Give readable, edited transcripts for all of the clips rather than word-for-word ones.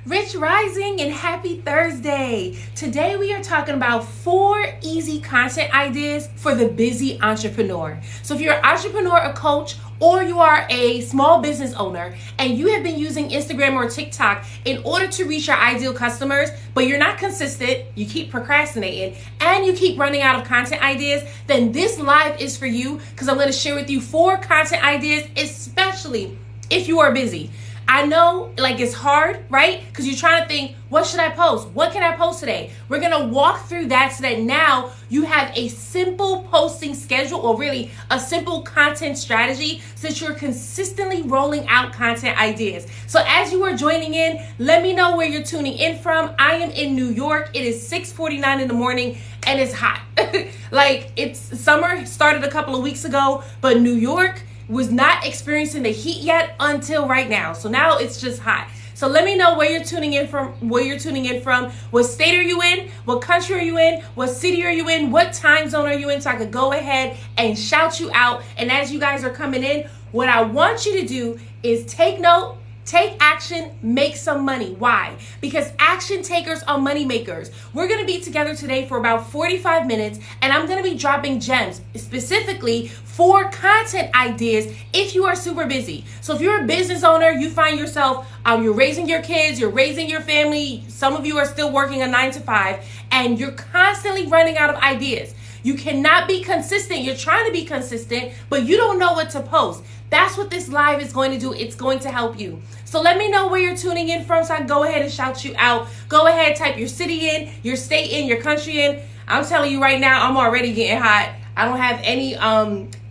Rich Rising and happy Thursday. Today we are talking about 4 easy content ideas for the busy entrepreneur. So if you're an entrepreneur, a coach, or you are a small business owner and you have been using Instagram or TikTok in order to reach your ideal customers, but you're not consistent, you keep procrastinating, and you keep running out of content ideas, then this live is for you because I'm going to share with you 4 content ideas, especially if you are busy. I know it's hard, right? Because you're trying to think, what should I post? What can I post today? We're going to walk through that so that now you have a simple posting schedule, or really a simple content strategy, so that you're consistently rolling out content ideas. So as you are joining in, let me know where you're tuning in from. I am in New York. It is 6:49 in the morning and it's hot. It's summer, started a couple of weeks ago, but New York was not experiencing the heat yet until right now. So now it's just hot. So let me know where you're tuning in from, what state are you in, what country are you in, what city are you in, what time zone are you in, so I could go ahead and shout you out. And as you guys are coming in, what I want you to do is take note, take action, make some money. Why? Because action takers are money makers. We're going to be together today for about 45 minutes, and I'm going to be dropping gems, specifically 4 content ideas if you are super busy. So if you're a business owner, you find yourself, you're raising your kids, you're raising your family, some of you are still working a 9 to 5, and you're constantly running out of ideas. You cannot be consistent. You're trying to be consistent, but you don't know what to post. That's what this live is going to do. It's going to help you. So let me know where you're tuning in from so I can go ahead and shout you out. Go ahead, type your city in, your state in, your country in. I'm telling you right now, I'm already getting hot. I don't have any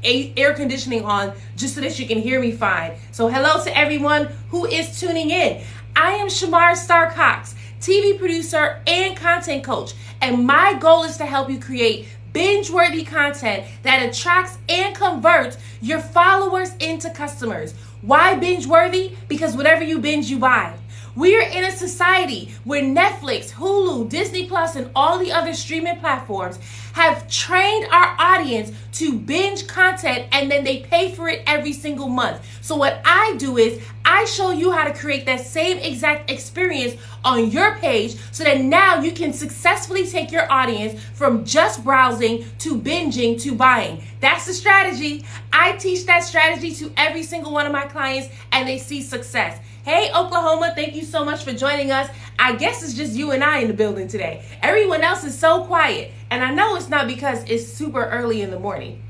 air conditioning on just so that you can hear me fine. So hello to everyone who is tuning in. I am Shamar Star Cox, TV producer and content coach. And my goal is to help you create binge-worthy content that attracts and converts your followers into customers. Why binge-worthy? Because whatever you binge, you buy. We're in a society where Netflix, Hulu, Disney Plus, and all the other streaming platforms have trained our audience to binge content, and then they pay for it every single month. So what I do is I show you how to create that same exact experience on your page so that now you can successfully take your audience from just browsing to binging to buying. That's the strategy. I teach that strategy to every single one of my clients, and they see success. Hey, Oklahoma, thank you so much for joining us. I guess it's just you and I in the building today. Everyone else is so quiet, and I know it's not because it's super early in the morning.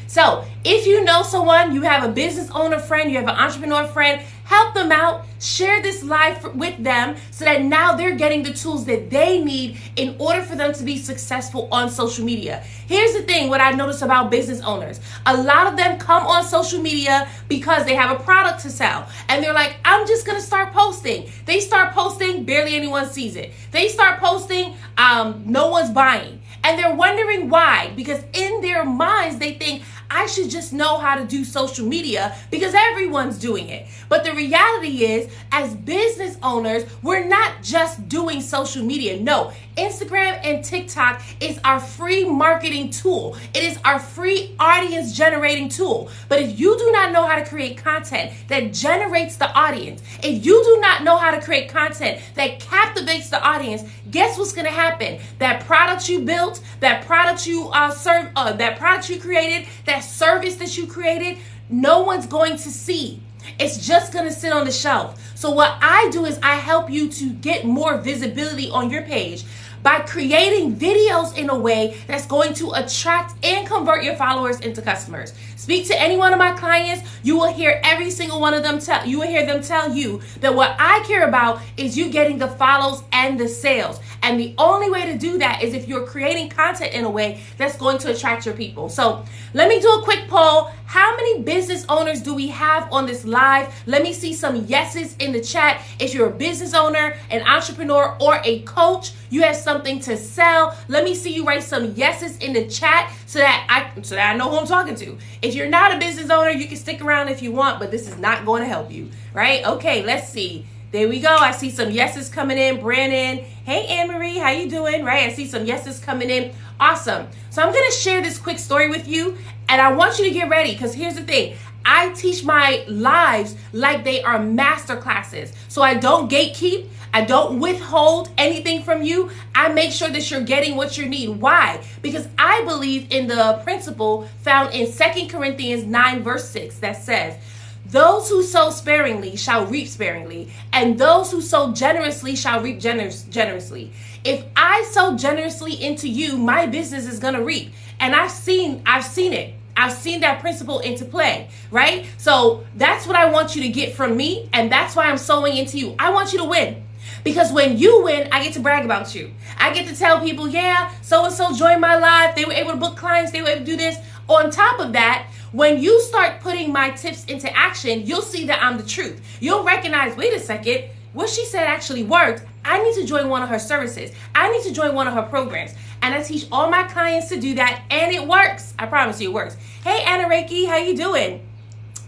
So if you know someone, you have a business owner friend, you have an entrepreneur friend, help them out, share this live with them so that now they're getting the tools that they need in order for them to be successful on social media. Here's the thing, what I notice about business owners. A lot of them come on social media because they have a product to sell. And they're like, I'm just going to start posting. They start posting, barely anyone sees it. They start posting, no one's buying. And they're wondering why, because in their minds, they think, I should just know how to do social media because everyone's doing it. But the reality is, as business owners, we're not just doing social media. No, Instagram and TikTok is our free marketing tool. It is our free audience generating tool. But if you do not know how to create content that generates the audience, if you do not know how to create content that captivates the audience, guess what's going to happen? That product you built, that product you that product you created, that service that you created, no one's going to see. It's just going to sit on the shelf. So what I do is I help you to get more visibility on your page by creating videos in a way that's going to attract and convert your followers into customers. Speak to any one of my clients, you will hear every single one of them tell you that what I care about is you getting the follows and the sales. And the only way to do that is if you're creating content in a way that's going to attract your people. So let me do a quick poll. How many business owners do we have on this live? Let me see some yeses in the chat. If you're a business owner, an entrepreneur, or a coach, you have something to sell, let me see you write some yeses in the chat so that I know who I'm talking to. If you're not a business owner, you can stick around if you want, but this is not going to help you, right? Okay, let's see. There we go. I see some yeses coming in. Brandon. Hey, Anne-Marie. How you doing? Right? I see some yeses coming in. Awesome. So I'm going to share this quick story with you, and I want you to get ready because here's the thing. I teach my lives like they are master classes. So I don't gatekeep. I don't withhold anything from you. I make sure that you're getting what you need. Why? Because I believe in the principle found in 2 Corinthians 9 verse 6 that says, those who sow sparingly shall reap sparingly, and those who sow generously shall reap generously. If I sow generously into you, my business is going to reap. And I've seen it. I've seen that principle into play, right? So that's what I want you to get from me. And that's why I'm sowing into you. I want you to win. Because when you win, I get to brag about you. I get to tell people, yeah, so-and-so joined my live. They were able to book clients. They were able to do this. On top of that, when you start putting my tips into action, you'll see that I'm the truth. You'll recognize, wait a second, what she said actually worked. I need to join one of her services. I need to join one of her programs. And I teach all my clients to do that, and it works. I promise you it works. Hey, Anna Reiki, how you doing?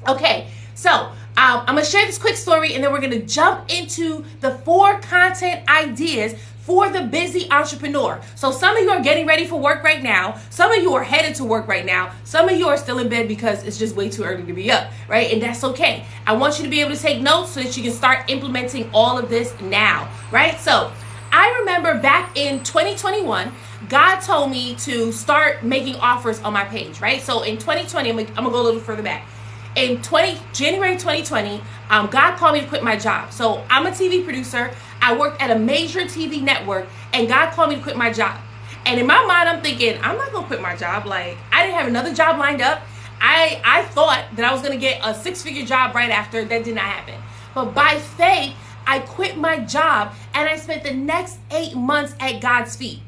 Okay, so I'm going to share this quick story, and then we're going to jump into the 4 content ideas for the busy entrepreneur. So some of you are getting ready for work right now. Some of you are headed to work right now. Some of you are still in bed because it's just way too early to be up, right? And that's okay. I want you to be able to take notes so that you can start implementing all of this now, right? So I remember back in 2021, God told me to start making offers on my page, right? So in 2020, I'm gonna go a little further back. In January 2020, God called me to quit my job. So I'm a TV producer. I worked at a major TV network, and God called me to quit my job. And in my mind, I'm thinking, I'm not gonna quit my job. Like, I didn't have another job lined up. I thought that I was gonna get a 6-figure job right after. That did not happen. But by faith, I quit my job, and I spent the next 8 months at God's feet.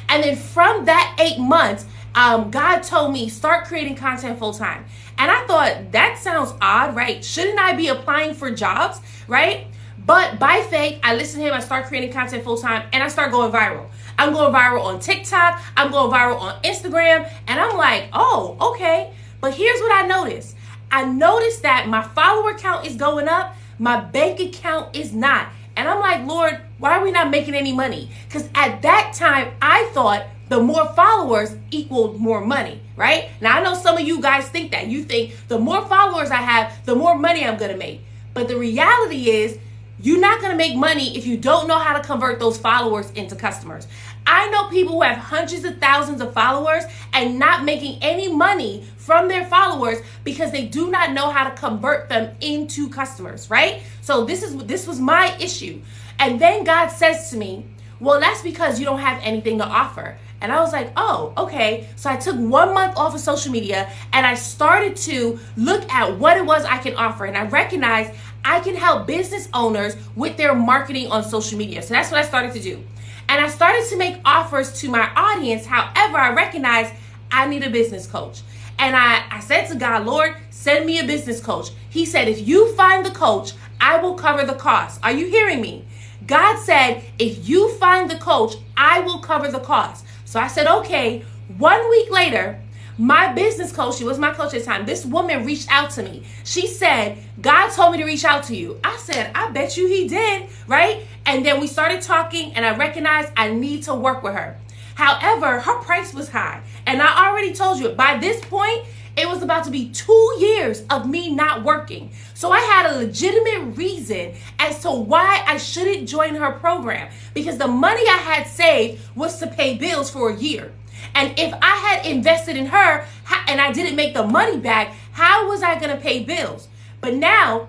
And then from that 8 months, God told me, start creating content full time. And I thought, that sounds odd, right? Shouldn't I be applying for jobs, right? But by faith, I listened to him, I start creating content full time, and I start going viral. I'm going viral on TikTok, I'm going viral on Instagram, and I'm like, oh, okay. But here's what I noticed. I noticed that my follower count is going up, my bank account is not. And I'm like, Lord, why are we not making any money? Because at that time, I thought the more followers equaled more money, right? Now, I know some of you guys think that. You think the more followers I have, the more money I'm going to make. But the reality is, you're not going to make money if you don't know how to convert those followers into customers. I know people who have hundreds of thousands of followers and not making any money from their followers because they do not know how to convert them into customers, right? So this was my issue. And then God says to me, well, that's because you don't have anything to offer. And I was like, oh, okay. So I took 1 month off of social media and I started to look at what it was I can offer. And I recognized I can help business owners with their marketing on social media. So that's what I started to do. And I started to make offers to my audience. However, I recognized I need a business coach. And I said to God, Lord, send me a business coach. He said, if you find the coach, I will cover the cost. Are you hearing me? God said, if you find the coach, I will cover the cost. So I said, okay. 1 week later, my business coach, she was my coach at the time, this woman reached out to me. She said, God told me to reach out to you. I said, I bet you he did, right? And then we started talking and I recognized I need to work with her. However, her price was high. And I already told you, by this point, it was about to be 2 years of me not working. So I had a legitimate reason as to why I shouldn't join her program, because the money I had saved was to pay bills for a year. And if I had invested in her and I didn't make the money back, how was I going to pay bills? But now,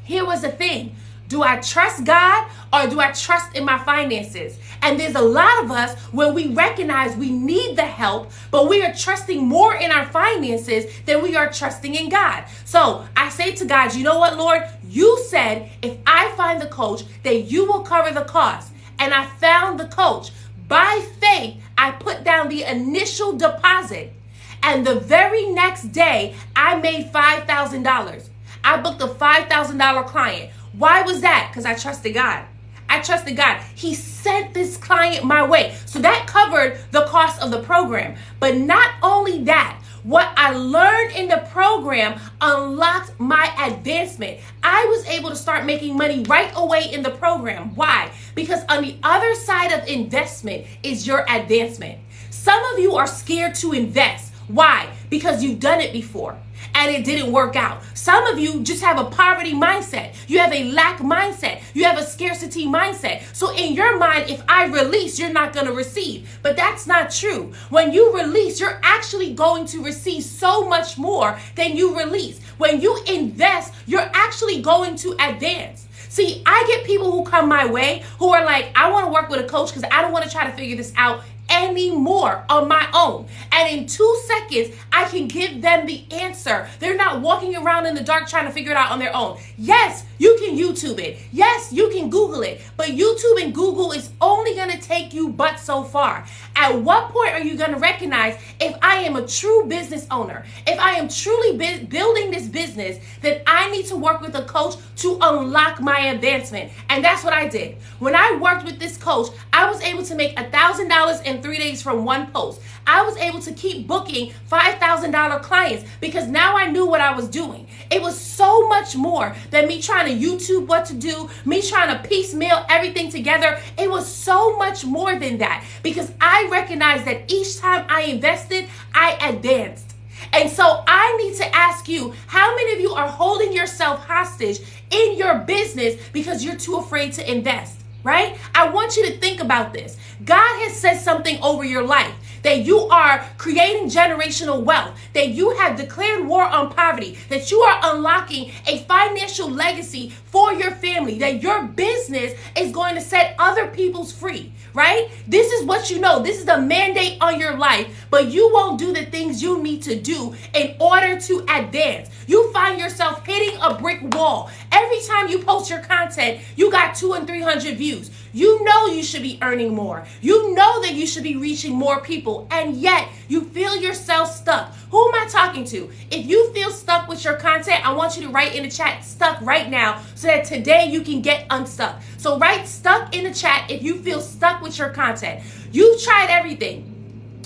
here was the thing. Do I trust God or do I trust in my finances? And there's a lot of us where we recognize we need the help, but we are trusting more in our finances than we are trusting in God. So I say to God, you know what, Lord? You said if I find the coach, that you will cover the cost. And I found the coach. By faith, I put down the initial deposit. And the very next day, I made $5,000. I booked a $5,000 client. Why was that? Because I trusted God. I trusted God. He sent this client my way. So that covered the cost of the program. But not only that, what I learned in the program unlocked my advancement. I was able to start making money right away in the program. Why? Because on the other side of investment is your advancement. Some of you are scared to invest. Why? Because you've done it before. and it didn't work out. Some of you just have a poverty mindset. You have a lack mindset. You have a scarcity mindset. So in your mind, if I release, you're not going to receive. But that's not true. When you release, you're actually going to receive so much more than you release. When you invest, you're actually going to advance. See, I get people who come my way who are like, I want to work with a coach because I don't want to try to figure this out anymore on my own. And in 2 seconds, I can give them the answer. They're not walking around in the dark trying to figure it out on their own. Yes, you can YouTube it. Yes, you can Google it. But YouTube and Google is only going to take you but so far. At what point are you going to recognize if I am a true business owner, if I am truly building this business, that I need to work with a coach to unlock my advancement? And that's what I did. When I worked with this coach, I was able to make $1,000 in 3 days from one post. I was able to keep booking $5,000 clients because now I knew what I was doing. It was so much more than me trying to YouTube what to do, me trying to piecemeal everything together. It was so much more than that because I recognized that each time I invested, I advanced. And so I need to ask you, how many of you are holding yourself hostage in your business because you're too afraid to invest? Right? I want you to think about this. God has said something over your life, that you are creating generational wealth, that you have declared war on poverty, that you are unlocking a financial legacy for your family, that your business is going to set other people's free, right? This is what you know. This is the mandate on your life, but you won't do the things you need to do in order to advance. You find yourself hitting a brick wall. Every time you post your content, you got 200 and 300 views. You know you should be earning more. You know that you should be reaching more people, and yet you feel yourself stuck. Who am I talking to? If you feel stuck with your content, I want you to write in the chat stuck right now so that today you can get unstuck. So write stuck in the chat if you feel stuck with your content. You've tried everything.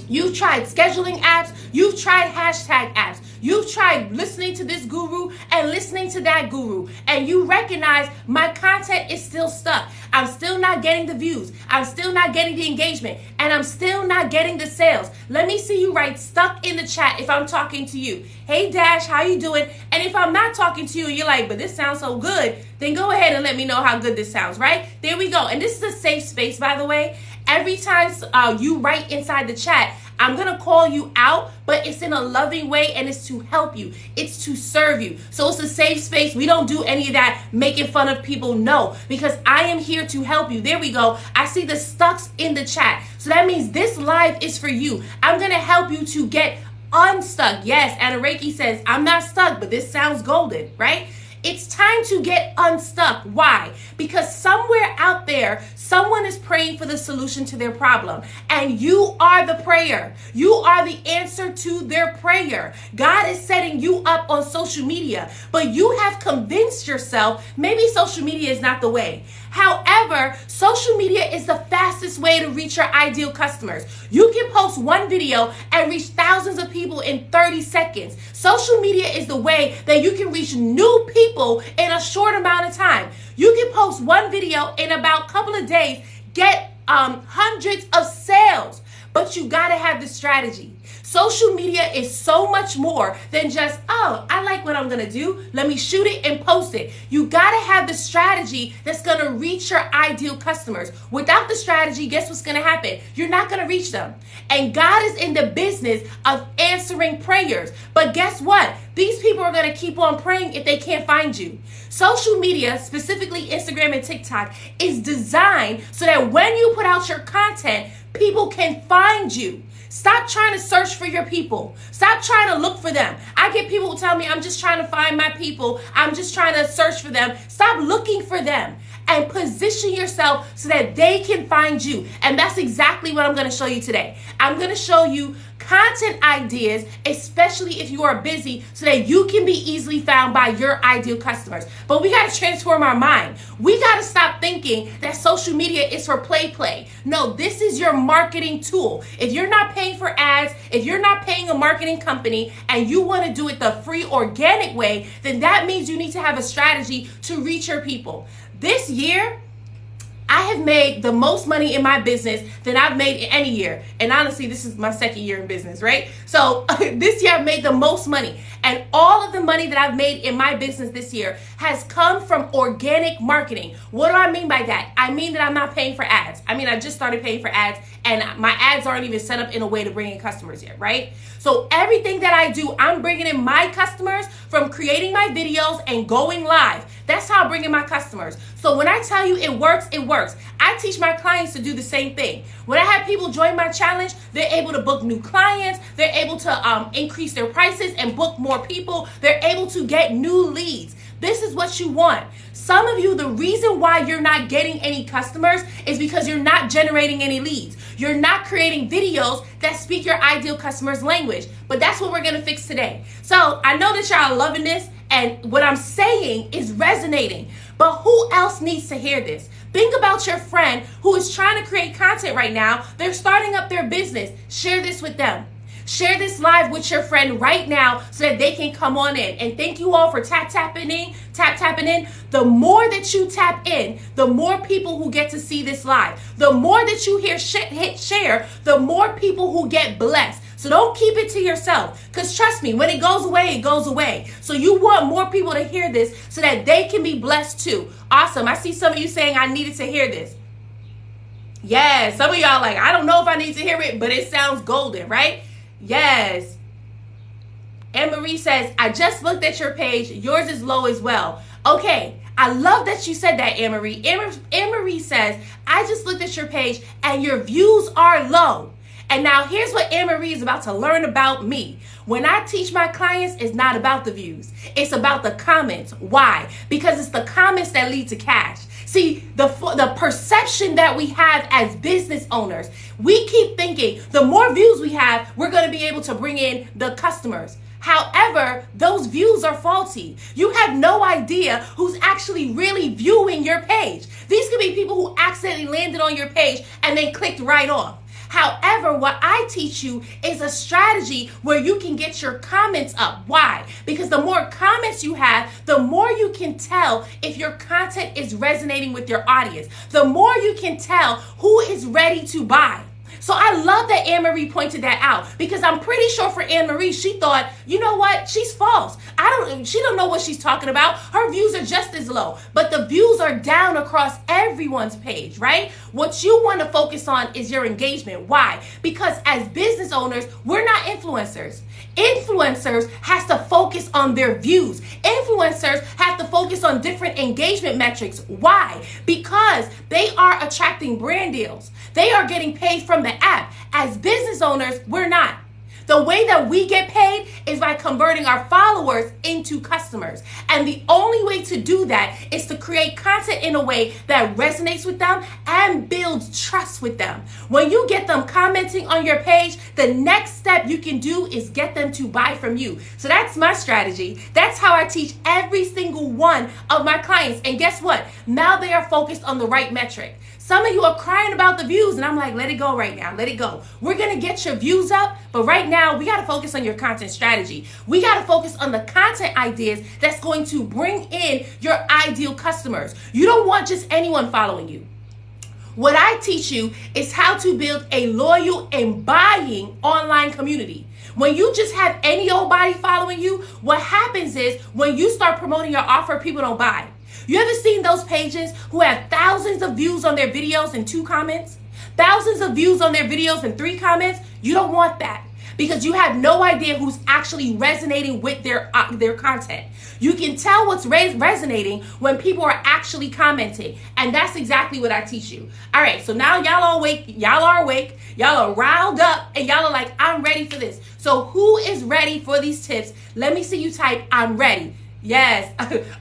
You've tried scheduling apps. You've tried hashtag apps. You've tried listening to this guru and listening to that guru. And you recognize my content is still stuck. I'm still not getting the views. I'm still not getting the engagement. And I'm still not getting the sales. Let me see you write stuck in the chat if I'm talking to you. Hey Dash, how you doing? And if I'm not talking to you, you're like, but this sounds so good, then go ahead and let me know how good this sounds, right? There we go. And this is a safe space, by the way. Every time you write inside the chat, I'm going to call you out, but it's in a loving way and it's to help you. It's to serve you. So it's a safe space. We don't do any of that making fun of people. No, because I am here to help you. There we go. I see the stucks in the chat. So that means this live is for you. I'm going to help you to get unstuck. Yes, Anna Reiki says, I'm not stuck, but this sounds golden, right? It's time to get unstuck. Why? Because somewhere out there, someone is praying for the solution to their problem. And you are the prayer. You are the answer to their prayer. God is setting you up on social media, but you have convinced yourself maybe social media is not the way. However, social media is the fastest way to reach your ideal customers. You can post one video and reach thousands of people in 30 seconds. Social media is the way that you can reach new people in a short amount of time. You can post one video in about a couple of days, get hundreds of sales, but you gotta have the strategy. Social media is so much more than just, oh, I like what I'm gonna do. Let me shoot it and post it. You gotta have the strategy that's gonna reach your ideal customers. Without the strategy, guess what's gonna happen? You're not gonna reach them. And God is in the business of answering prayers. But guess what? These people are gonna keep on praying if they can't find you. Social media, specifically Instagram and TikTok, is designed so that when you put out your content, people can find you. Stop trying to search for your people. Stop trying to look for them. I get people who tell me, I'm just trying to find my people. I'm just trying to search for them. Stop looking for them and position yourself so that they can find you. And that's exactly what I'm going to show you today. I'm going to show you content ideas, especially if you are busy, so that you can be easily found by your ideal customers. But we got to transform our mind. We got to stop thinking that social media is for play. No, this is your marketing tool. If you're not paying for ads, if you're not paying a marketing company and you want to do it the free organic way, then that means you need to have a strategy to reach your people. This year, I have made the most money in my business than I've made in any year. And honestly, this is my second year in business, right? So this year I've made the most money. And all of the money that I've made in my business this year has come from organic marketing. What do I mean by that? I mean that I'm not paying for ads. I just started paying for ads, and my ads aren't even set up in a way to bring in customers yet, right? So everything that I do, I'm bringing in my customers from creating my videos and going live. That's how I bring in my customers. So when I tell you it works, it works. I teach my clients to do the same thing. When I have people join my challenge, they're able to book new clients. They're able to increase their prices and book more people. They're able to get new leads. This is what you want. Some of you, the reason why you're not getting any customers is because you're not generating any leads. You're not creating videos that speak your ideal customer's language. But that's what we're going to fix today. So I know that y'all are loving this, and what I'm saying is resonating. But who else needs to hear this? Think about your friend who is trying to create content right now. They're starting up their business. Share this with them. Share this live with your friend right now so that they can come on in. And thank you all for tapping in. The more that you tap in, the more people who get to see this live. The more that you hit share, the more people who get blessed. So don't keep it to yourself, because trust me, when it goes away, it goes away. So you want more people to hear this so that they can be blessed too. Awesome. I see some of you saying I needed to hear this. Yes, some of y'all like, I don't know if I need to hear it, but it sounds golden, right? Yes. Anne-Marie says, I just looked at your page. Yours is low as well. Okay. I love that you said that, Anne-Marie. Anne-Marie says, I just looked at your page and your views are low. And now here's what Anne-Marie is about to learn about me. When I teach my clients, it's not about the views. It's about the comments. Why? Because it's the comments that lead to cash. See, the perception that we have as business owners, we keep thinking the more views we have, we're going to be able to bring in the customers. However, those views are faulty. You have no idea who's actually really viewing your page. These could be people who accidentally landed on your page and then clicked right off. However, what I teach you is a strategy where you can get your comments up. Why? Because the more comments you have, the more you can tell if your content is resonating with your audience. The more you can tell who is ready to buy. So I love that Anne-Marie pointed that out, because I'm pretty sure for Anne-Marie, she thought, you know what? She's false. She don't know what she's talking about. Her views are just as low, but the views are down across everyone's page, right? What you want to focus on is your engagement. Why? Because as business owners, we're not influencers. Influencers has to focus on their views. Influencers have to focus on different engagement metrics. Why? Because they are attracting brand deals. They are getting paid from the app. As business owners, we're not. The way that we get paid is by converting our followers into customers. And the only way to do that is to create content in a way that resonates with them and builds trust with them. When you get them commenting on your page, the next step you can do is get them to buy from you. So that's my strategy. That's how I teach every single one of my clients. And guess what? Now they are focused on the right metric. Some of you are crying about the views, and I'm like, let it go right now. Let it go. We're going to get your views up, but right now we got to focus on your content strategy. We got to focus on the content ideas that's going to bring in your ideal customers. You don't want just anyone following you. What I teach you is how to build a loyal and buying online community. When you just have any old body following you, what happens is when you start promoting your offer, people don't buy. You ever seen those pages who have thousands of views on their videos and 2 comments? Thousands of views on their videos and 3 comments? You don't want that, because you have no idea who's actually resonating with their content. You can tell what's resonating when people are actually commenting, and that's exactly what I teach you. All right, so now y'all are awake, y'all are riled up, and y'all are like, I'm ready for this. So who is ready for these tips? Let me see you type, I'm ready. Yes.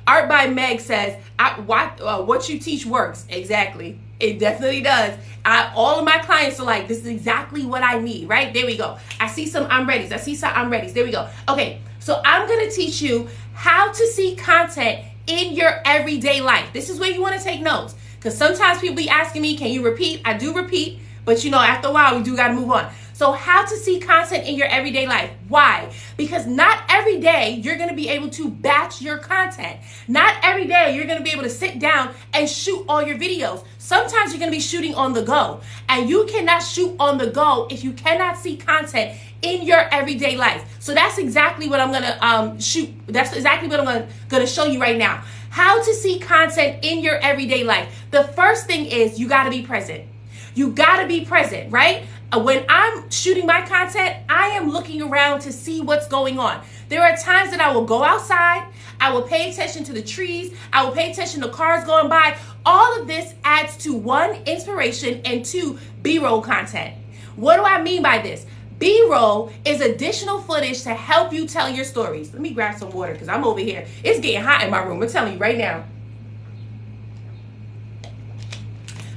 Art by Meg says, what you teach works. Exactly. It definitely does. All of my clients are like, this is exactly what I need, right? There we go. I see some I'm ready's. I see some I'm ready's. There we go. Okay. So I'm going to teach you how to see content in your everyday life. This is where you want to take notes, because sometimes people be asking me, can you repeat? I do repeat, but after a while, we do got to move on. So how to see content in your everyday life. Why? Because not every day you're going to be able to batch your content. Not every day you're going to be able to sit down and shoot all your videos. Sometimes you're going to be shooting on the go. And you cannot shoot on the go if you cannot see content in your everyday life. So that's exactly what I'm going to shoot. That's exactly what I'm going to show you right now. How to see content in your everyday life. The first thing is you got to be present. You got to be present, right? When I'm shooting my content, I am looking around to see what's going on. There are times that I will go outside. I will pay attention to the trees. I will pay attention to cars going by. All of this adds to one, inspiration, and two, B-roll content. What do I mean by this? B-roll is additional footage to help you tell your stories. Let me grab some water because I'm over here. It's getting hot in my room. I'm telling you right now.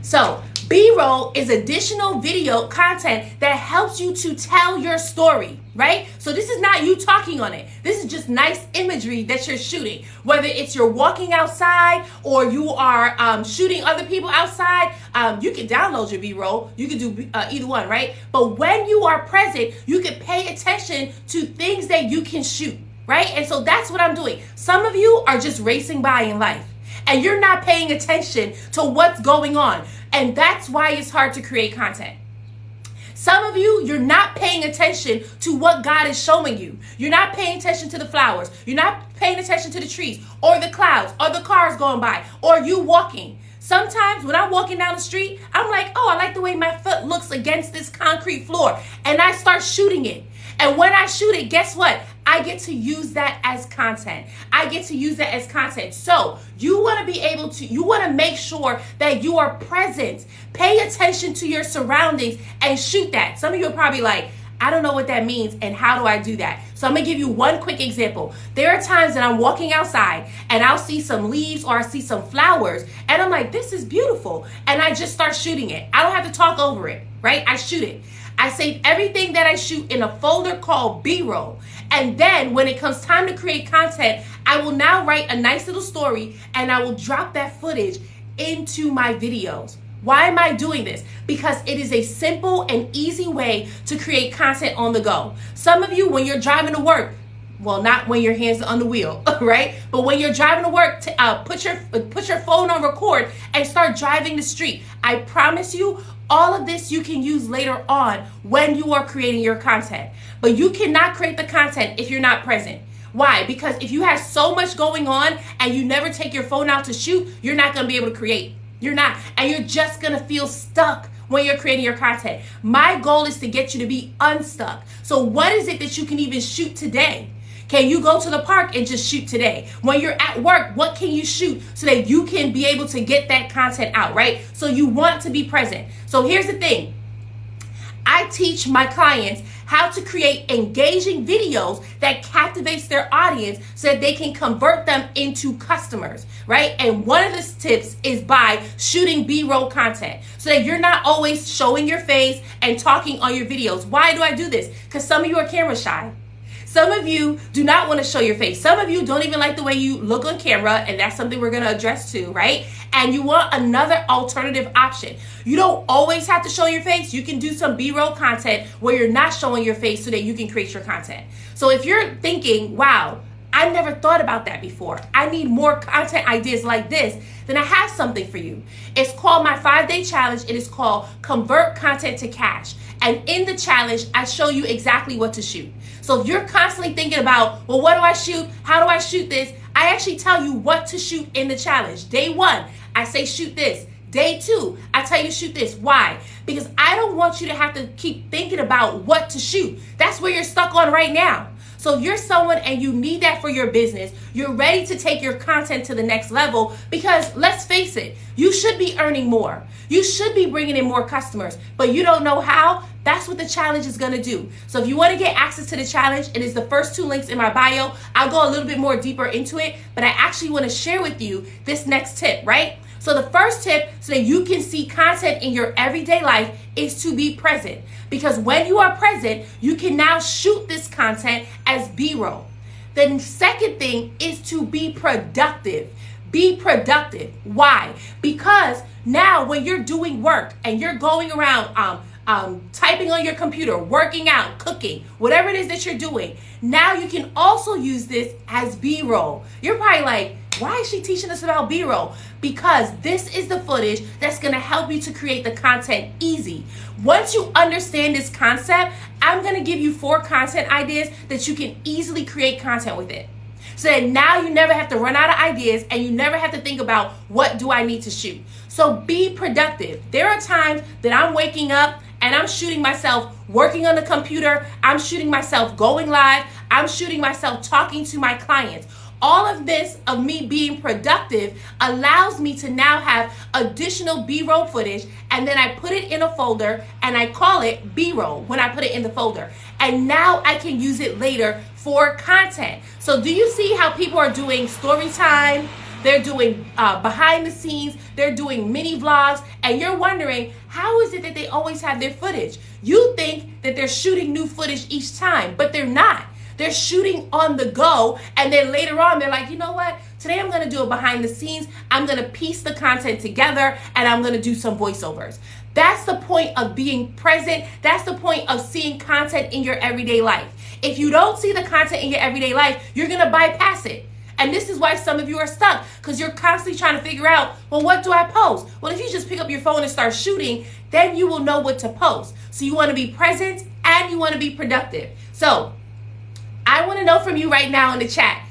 So B-roll is additional video content that helps you to tell your story, right? So this is not you talking on it. This is just nice imagery that you're shooting. Whether it's you're walking outside or you are shooting other people outside, you can download your B-roll. You can do either one, right? But when you are present, you can pay attention to things that you can shoot, right? And so that's what I'm doing. Some of you are just racing by in life, and you're not paying attention to what's going on. And that's why it's hard to create content. Some of you, you're not paying attention to what God is showing you. You're not paying attention to the flowers. You're not paying attention to the trees or the clouds or the cars going by or you walking. Sometimes when I'm walking down the street, I'm like, oh, I like the way my foot looks against this concrete floor. And I start shooting it. And when I shoot it, guess what? I get to use that as content. I get to use that as content. So you want to make sure that you are present. Pay attention to your surroundings and shoot that. Some of you are probably like, I don't know what that means and how do I do that? So I'm going to give you one quick example. There are times that I'm walking outside and I'll see some leaves or I see some flowers and I'm like, this is beautiful. And I just start shooting it. I don't have to talk over it, right? I shoot it. I save everything that I shoot in a folder called B-roll. And then when it comes time to create content, I will now write a nice little story and I will drop that footage into my videos. Why am I doing this? Because it is a simple and easy way to create content on the go. Some of you, when you're driving to work, well, not when your hands are on the wheel, right? But when you're driving to work, put your phone on record and start driving the street. I promise you, all of this you can use later on when you are creating your content. But you cannot create the content if you're not present. Why? Because if you have so much going on and you never take your phone out to shoot, you're not going to be able to create. You're not. And you're just going to feel stuck when you're creating your content. My goal is to get you to be unstuck. So what is it that you can even shoot today? Can you go to the park and just shoot today? When you're at work, what can you shoot so that you can be able to get that content out, right? So you want to be present. So here's the thing. I teach my clients how to create engaging videos that captivates their audience so that they can convert them into customers, right? And one of the tips is by shooting B-roll content so that you're not always showing your face and talking on your videos. Why do I do this? Because some of you are camera shy. Some of you do not want to show your face. Some of you don't even like the way you look on camera, and that's something we're going to address too, right? And you want another alternative option. You don't always have to show your face. You can do some B-roll content where you're not showing your face so that you can create your content. So if you're thinking, wow, I never thought about that before, I need more content ideas like this, then I have something for you. It's called my 5-day challenge. It is called Convert Content to Cash. And in the challenge, I show you exactly what to shoot. So if you're constantly thinking about, well, what do I shoot? How do I shoot this? I actually tell you what to shoot in the challenge. Day 1, I say shoot this. Day 2, I tell you shoot this. Why? Because I don't want you to have to keep thinking about what to shoot. That's where you're stuck on right now. So if you're someone and you need that for your business, you're ready to take your content to the next level, because let's face it, you should be earning more. You should be bringing in more customers, but you don't know how. That's what the challenge is going to do. So if you want to get access to the challenge, it is the first 2 links in my bio. I'll go a little bit more deeper into it, but I actually want to share with you this next tip, right? So the first tip so that you can see content in your everyday life is to be present. Because when you are present, you can now shoot this content as B-roll. The second thing is to be productive. Be productive. Why? Because now when you're doing work and you're going around typing on your computer, working out, cooking, whatever it is that you're doing. Now you can also use this as B-roll. You're probably like, why is she teaching us about B-roll? Because this is the footage that's going to help you to create the content easy. Once you understand this concept, I'm going to give you 4 content ideas that you can easily create content with it. So that now you never have to run out of ideas and you never have to think about what do I need to shoot. So be productive. There are times that I'm waking up and I'm shooting myself working on the computer. I'm shooting myself going live. I'm shooting myself talking to my clients. All of this of me being productive allows me to now have additional B-roll footage, and then I put it in a folder and I call it B-roll when I put it in the folder. And now I can use it later for content. So do you see how people are doing story time? They're doing behind the scenes, they're doing mini vlogs, and you're wondering, how is it that they always have their footage? You think that they're shooting new footage each time, but they're not. They're shooting on the go, and then later on, they're like, you know what? Today I'm gonna do it behind the scenes. I'm gonna piece the content together, and I'm gonna do some voiceovers. That's the point of being present. That's the point of seeing content in your everyday life. If you don't see the content in your everyday life, you're gonna bypass it. And this is why some of you are stuck, because you're constantly trying to figure out, well, what do I post? Well, if you just pick up your phone and start shooting, then you will know what to post. So you wanna be present and you wanna be productive. So I want to know from you right now in the chat,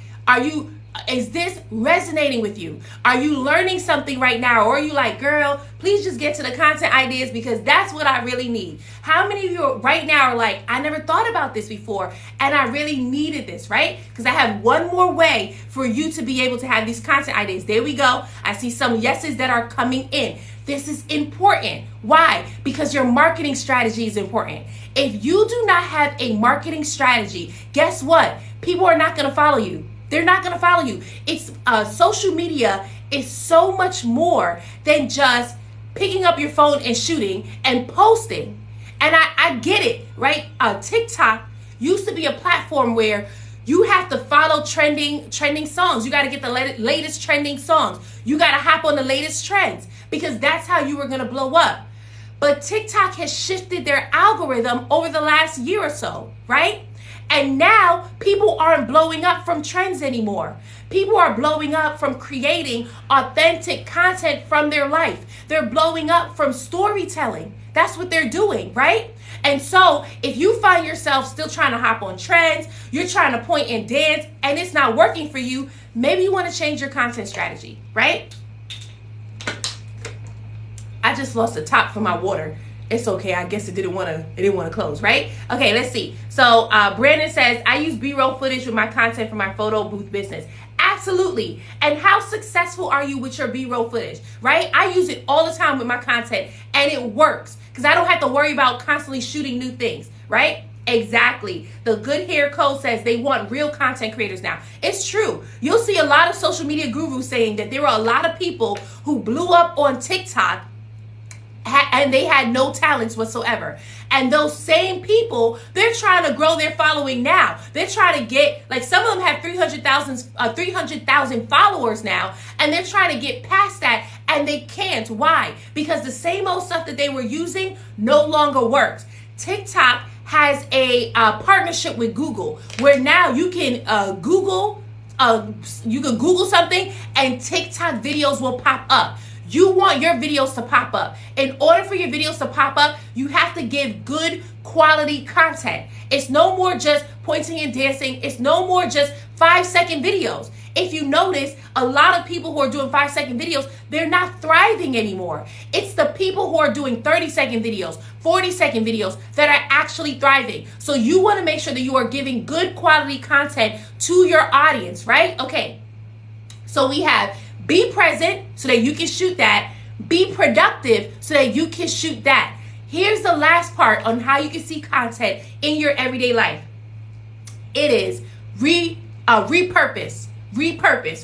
is this resonating with you? Are you learning something right now? Or are you like, girl, please just get to the content ideas because that's what I really need? How many of you right now are like, I never thought about this before and I really needed this, right? Because I have one more way for you to be able to have these content ideas. There we go. I see some yeses that are coming in. This is important. Why? Because your marketing strategy is important. If you do not have a marketing strategy, guess what? People are not going to follow you. They're not going to follow you. It's social media is so much more than just picking up your phone and shooting and posting. And I get it, right? TikTok used to be a platform where you have to follow trending songs. You got to get the latest trending songs. You got to hop on the latest trends because that's how you were going to blow up. But TikTok has shifted their algorithm over the last year or so, right? And now people aren't blowing up from trends anymore. People are blowing up from creating authentic content from their life. They're blowing up from storytelling. That's what they're doing, right? And so if you find yourself still trying to hop on trends, you're trying to point and dance, and it's not working for you, maybe you want to change your content strategy, right? I just lost the top for my water. It's okay. I guess it didn't want to close, right? Okay, let's see. So Brandon says, I use B-roll footage with my content for my photo booth business. Absolutely. And how successful are you with your B-roll footage, right? I use it all the time with my content and it works because I don't have to worry about constantly shooting new things, right? Exactly. The Good Hair Code says they want real content creators now. It's true. You'll see a lot of social media gurus saying that there are a lot of people who blew up on TikTok and they had no talents whatsoever. And those same people, they're trying to grow their following now. They're trying to get, like some of them have 300,000 followers now, and they're trying to get past that, and they can't. Why? Because the same old stuff that they were using no longer works. TikTok has a partnership with Google, where now you can Google something, and TikTok videos will pop up. You want your videos to pop up. In order for your videos to pop up, you have to give good quality content. It's no more just pointing and dancing. It's no more just 5-second videos. If you notice, a lot of people who are doing 5-second videos, they're not thriving anymore. It's the people who are doing 30-second videos, 40-second videos that are actually thriving. So you want to make sure that you are giving good quality content to your audience, right? Okay. So we have be present so that you can shoot that. Be productive so that you can shoot that. Here's the last part on how you can see content in your everyday life. It is repurpose,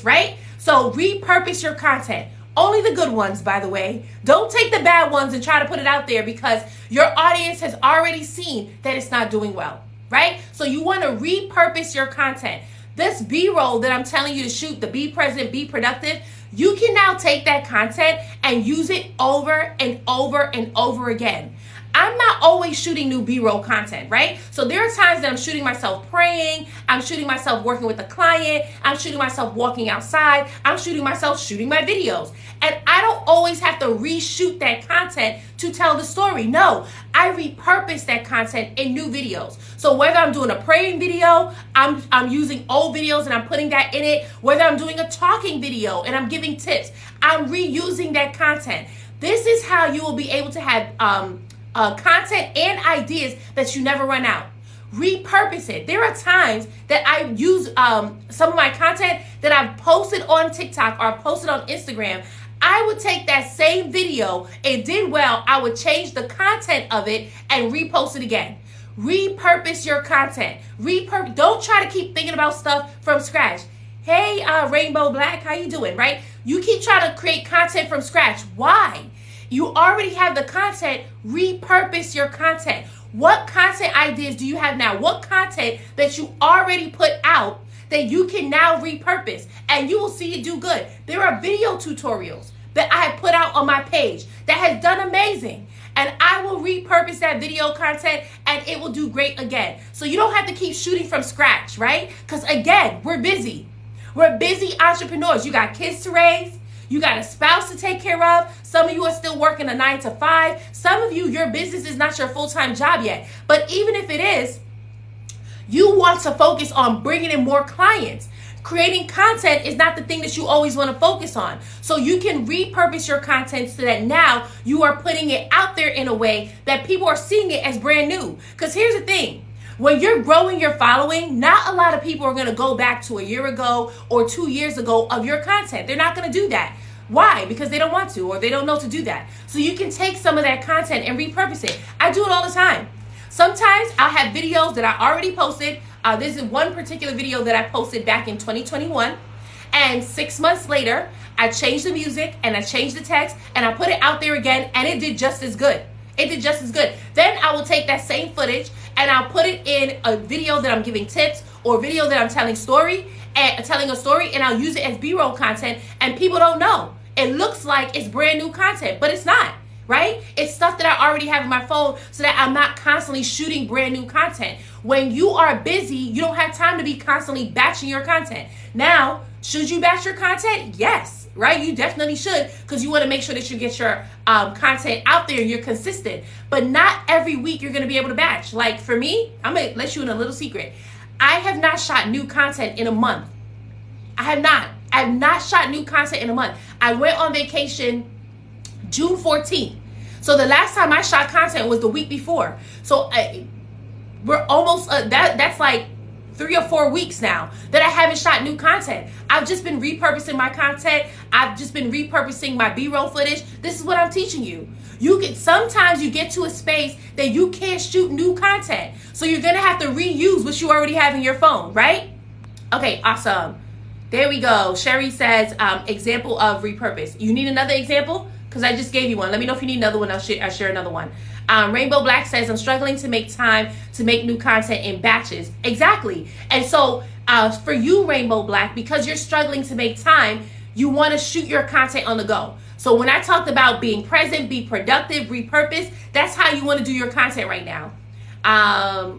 right? So repurpose your content. Only the good ones, by the way. Don't take the bad ones and try to put it out there because your audience has already seen that it's not doing well, right? So you want to repurpose your content. This B-roll that I'm telling you to shoot, the be present, be productive, you can now take that content and use it over and over and over again. I'm not always shooting new B-roll content, right? So there are times that I'm shooting myself praying, I'm shooting myself working with a client, I'm shooting myself walking outside, I'm shooting myself shooting my videos. And I don't always have to reshoot that content to tell the story. No, I repurpose that content in new videos. So whether I'm doing a praying video, I'm using old videos and I'm putting that in it. Whether I'm doing a talking video and I'm giving tips, I'm reusing that content. This is how you will be able to have content and ideas that you never run out. Repurpose it. There are times that I use some of my content that I've posted on TikTok or posted on Instagram. I would take that same video, it did well, I would change the content of it and repost it again. Repurpose your content. Don't try to keep thinking about stuff from scratch. Hey, Rainbow Black, how you doing, right? You keep trying to create content from scratch. Why? You already have the content. Repurpose your content. What content ideas do you have now? What content that you already put out that you can now repurpose and you will see it do good? There are video tutorials that I have put out on my page that has done amazing. And I will repurpose that video content and it will do great again. So you don't have to keep shooting from scratch, right? Because again, we're busy. We're busy entrepreneurs. You got kids to raise. You got a spouse to take care of. Some of you are still working a 9 to 5. Some of you, your business is not your full-time job yet. But even if it is, you want to focus on bringing in more clients. Creating content is not the thing that you always want to focus on. So you can repurpose your content so that now you are putting it out there in a way that people are seeing it as brand new. Because here's the thing. When you're growing your following, not a lot of people are going to go back to a year ago or 2 years ago of your content. They're not going to do that. Why? Because they don't want to or they don't know to do that. So you can take some of that content and repurpose it. I do it all the time. Sometimes I'll have videos that I already posted. This is one particular video that I posted back in 2021. And 6 months later, I changed the music and I changed the text and I put it out there again and it did just as good. It did just as good. Then I will take that same footage and I'll put it in a video that I'm giving tips or a video that I'm telling a story and I'll use it as B-roll content and people don't know. It looks like it's brand new content, but it's not. Right? It's stuff that I already have in my phone so that I'm not constantly shooting brand new content. When you are busy, you don't have time to be constantly batching your content. Now, should you batch your content? Yes, right? You definitely should because you want to make sure that you get your content out there and you're consistent. But not every week you're going to be able to batch. Like for me, I'm going to let you in a little secret. I have not shot new content in a month. I have not shot new content in a month. I went on vacation June 14th. So the last time I shot content was the week before. So we're almost, that's like 3 or 4 weeks now that I haven't shot new content. I've just been repurposing my content. I've just been repurposing my B-roll footage. This is what I'm teaching you. Sometimes you get to a space that you can't shoot new content. So you're going to have to reuse what you already have in your phone, right? Okay, awesome. There we go. Sherry says, example of repurpose. You need another example? Because I just gave you one. Let me know if you need another one. I'll share another one. Rainbow Black says, I'm struggling to make time to make new content in batches. Exactly. And so for you, Rainbow Black, because you're struggling to make time, you want to shoot your content on the go. So when I talked about being present, be productive, repurpose, that's how you want to do your content right now.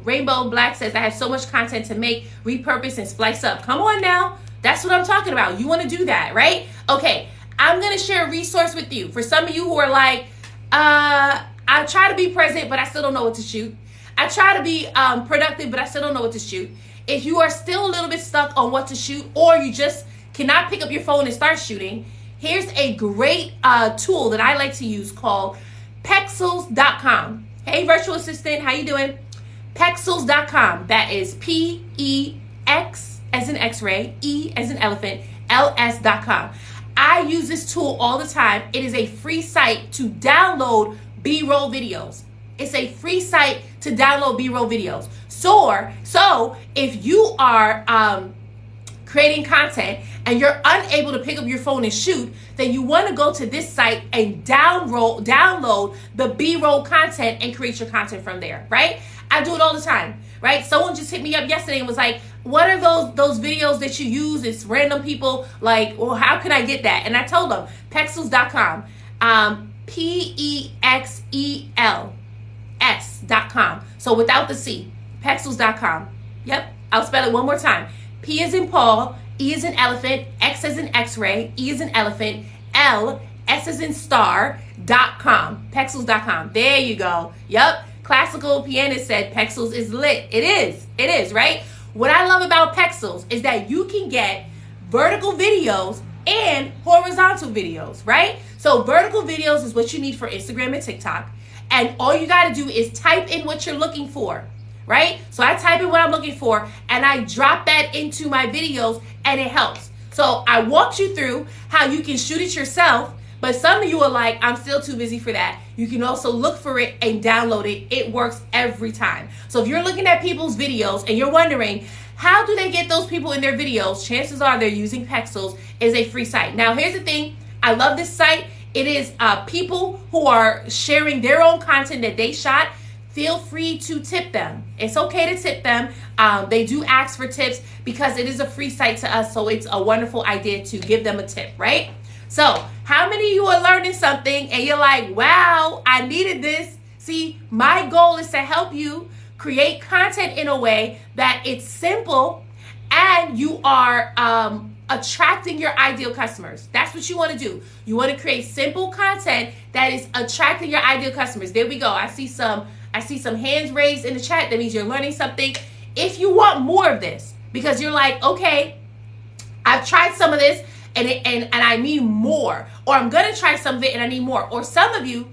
Rainbow Black says, I have so much content to make, repurpose, and splice up. Come on now. That's what I'm talking about. You want to do that, right? Okay. I'm going to share a resource with you. For some of you who are like, I try to be present, but I still don't know what to shoot. I try to be productive, but I still don't know what to shoot. If you are still a little bit stuck on what to shoot, or you just cannot pick up your phone and start shooting, here's a great tool that I like to use called Pexels.com. Hey, virtual assistant, how you doing? Pexels.com. That is P-E-X as in X-ray, E as in elephant, L-S.com. I use this tool all the time. It is a free site to download B-roll videos. It's a free site to download B-roll videos. So if you are creating content and you're unable to pick up your phone and shoot, then you want to go to this site and download the B-roll content and create your content from there, right? I do it all the time, right? Someone just hit me up yesterday and was like, what are those videos that you use? It's random people like, well, how can I get that? And I told them, Pexels.com, P-E-X-E-L. pexels.com. So without the C, pexels.com. Yep, I'll spell it one more time. P as in Paul, E as in elephant, X as in X-ray, E as in elephant, L, S as in star.com. Pexels.com. There you go. Yep. Classical pianist said Pexels is lit. It is, right? What I love about Pexels is that you can get vertical videos and horizontal videos, right? So vertical videos is what you need for Instagram and TikTok. And all you got to do is type in what you're looking for, right? So I type in what I'm looking for and I drop that into my videos and it helps. So I walked you through how you can shoot it yourself, but some of you are like, I'm still too busy for that. You can also look for it and download it. It works every time. So if you're looking at people's videos and you're wondering, how do they get those people in their videos? Chances are they're using Pexels. Is a free site. Now, here's the thing. I love this site. It is people who are sharing their own content that they shot. Feel free to tip them. It's okay to tip them. They do ask for tips because it is a free site to us. So it's a wonderful idea to give them a tip, right? So how many of you are learning something and you're like, wow, I needed this? See, my goal is to help you create content in a way that it's simple and you are attracting your ideal customers. That's what you want to do. You want to create simple content that is attracting your ideal customers. There we go. I see some hands raised in the chat. That means you're learning something. If you want more of this, because you're like, okay, I've tried some of this and I need more, or I'm gonna try some of it and I need more. Or some of you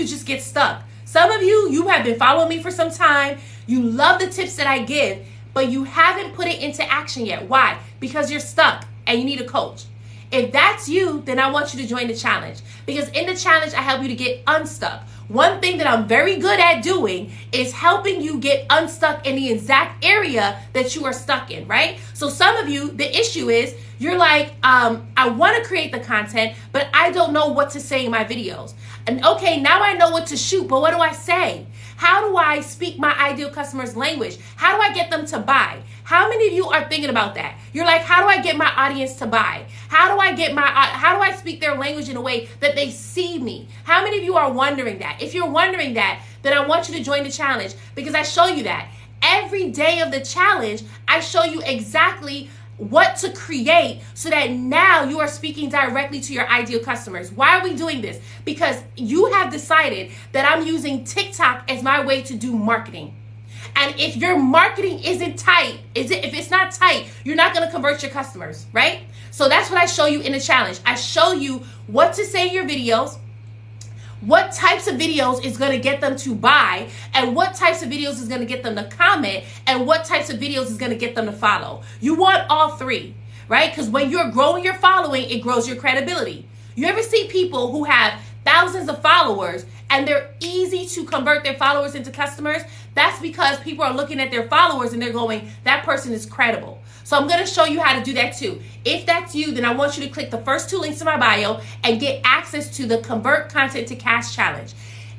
just get stuck. Some of you have been following me for some time. You love the tips that I give, but you haven't put it into action yet. Why? Because you're stuck and you need a coach. If that's you, then I want you to join the challenge, because in the challenge, I help you to get unstuck. One thing that I'm very good at doing is helping you get unstuck in the exact area that you are stuck in, right? So some of you, the issue is you're like, I want to create the content, but I don't know what to say in my videos. And okay, now I know what to shoot, but what do I say? How do I speak my ideal customer's language? How do I get them to buy? How many of you are thinking about that? You're like, how do I get my audience to buy? How do I speak their language in a way that they see me? How many of you are wondering that? If you're wondering that, then I want you to join the challenge, because I show you that. Every day of the challenge, I show you exactly what to create so that now you are speaking directly to your ideal customers. Why are we doing this? Because you have decided that I'm using TikTok as my way to do marketing. And if your marketing isn't tight, if it's not tight, you're not going to convert your customers, right? So that's what I show you in the challenge. I show you what to say in your videos, what types of videos is going to get them to buy, and what types of videos is going to get them to comment, and what types of videos is going to get them to follow. You want all three, right? Because when you're growing your following, it grows your credibility. You ever see people who have thousands of followers and they're easy to convert their followers into customers? That's because people are looking at their followers and they're going, that person is credible. So I'm going to show you how to do that too. If that's you, then I want you to click the first 2 links in my bio and get access to the Convert Content to Cash Challenge.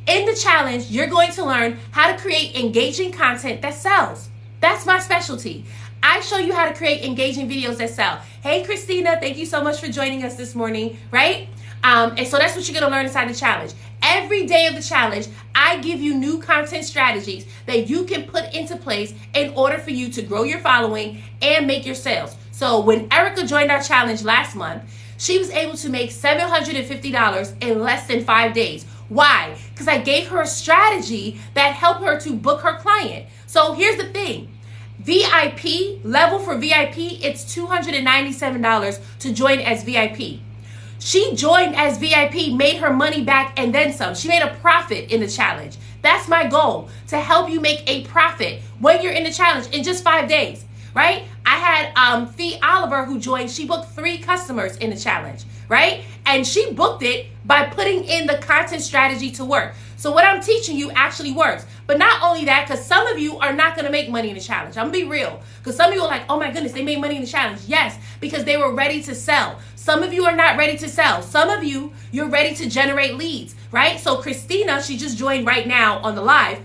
In the challenge, you're going to learn how to create engaging content that sells. That's my specialty. I show you how to create engaging videos that sell. Hey, Christina, thank you so much for joining us this morning, right? And so that's what you're going to learn inside the challenge. Every day of the challenge, I give you new content strategies that you can put into place in order for you to grow your following and make your sales. So when Erica joined our challenge last month, she was able to make $750 in less than 5 days. Why? Because I gave her a strategy that helped her to book her client. So here's the thing. VIP, level for VIP, it's $297 to join as VIP. She joined as VIP, made her money back, and then some. She made a profit in the challenge. That's my goal, to help you make a profit when you're in the challenge in just 5 days, right? I had Fee Oliver who joined. She booked 3 customers in the challenge, right? And she booked it by putting in the content strategy to work. So what I'm teaching you actually works. But not only that, because some of you are not going to make money in the challenge. I'm going to be real. Because some of you are like, oh my goodness, they made money in the challenge. Yes, because they were ready to sell. Some of you are not ready to sell. Some of you, you're ready to generate leads, right? So Christina, she just joined right now on the live.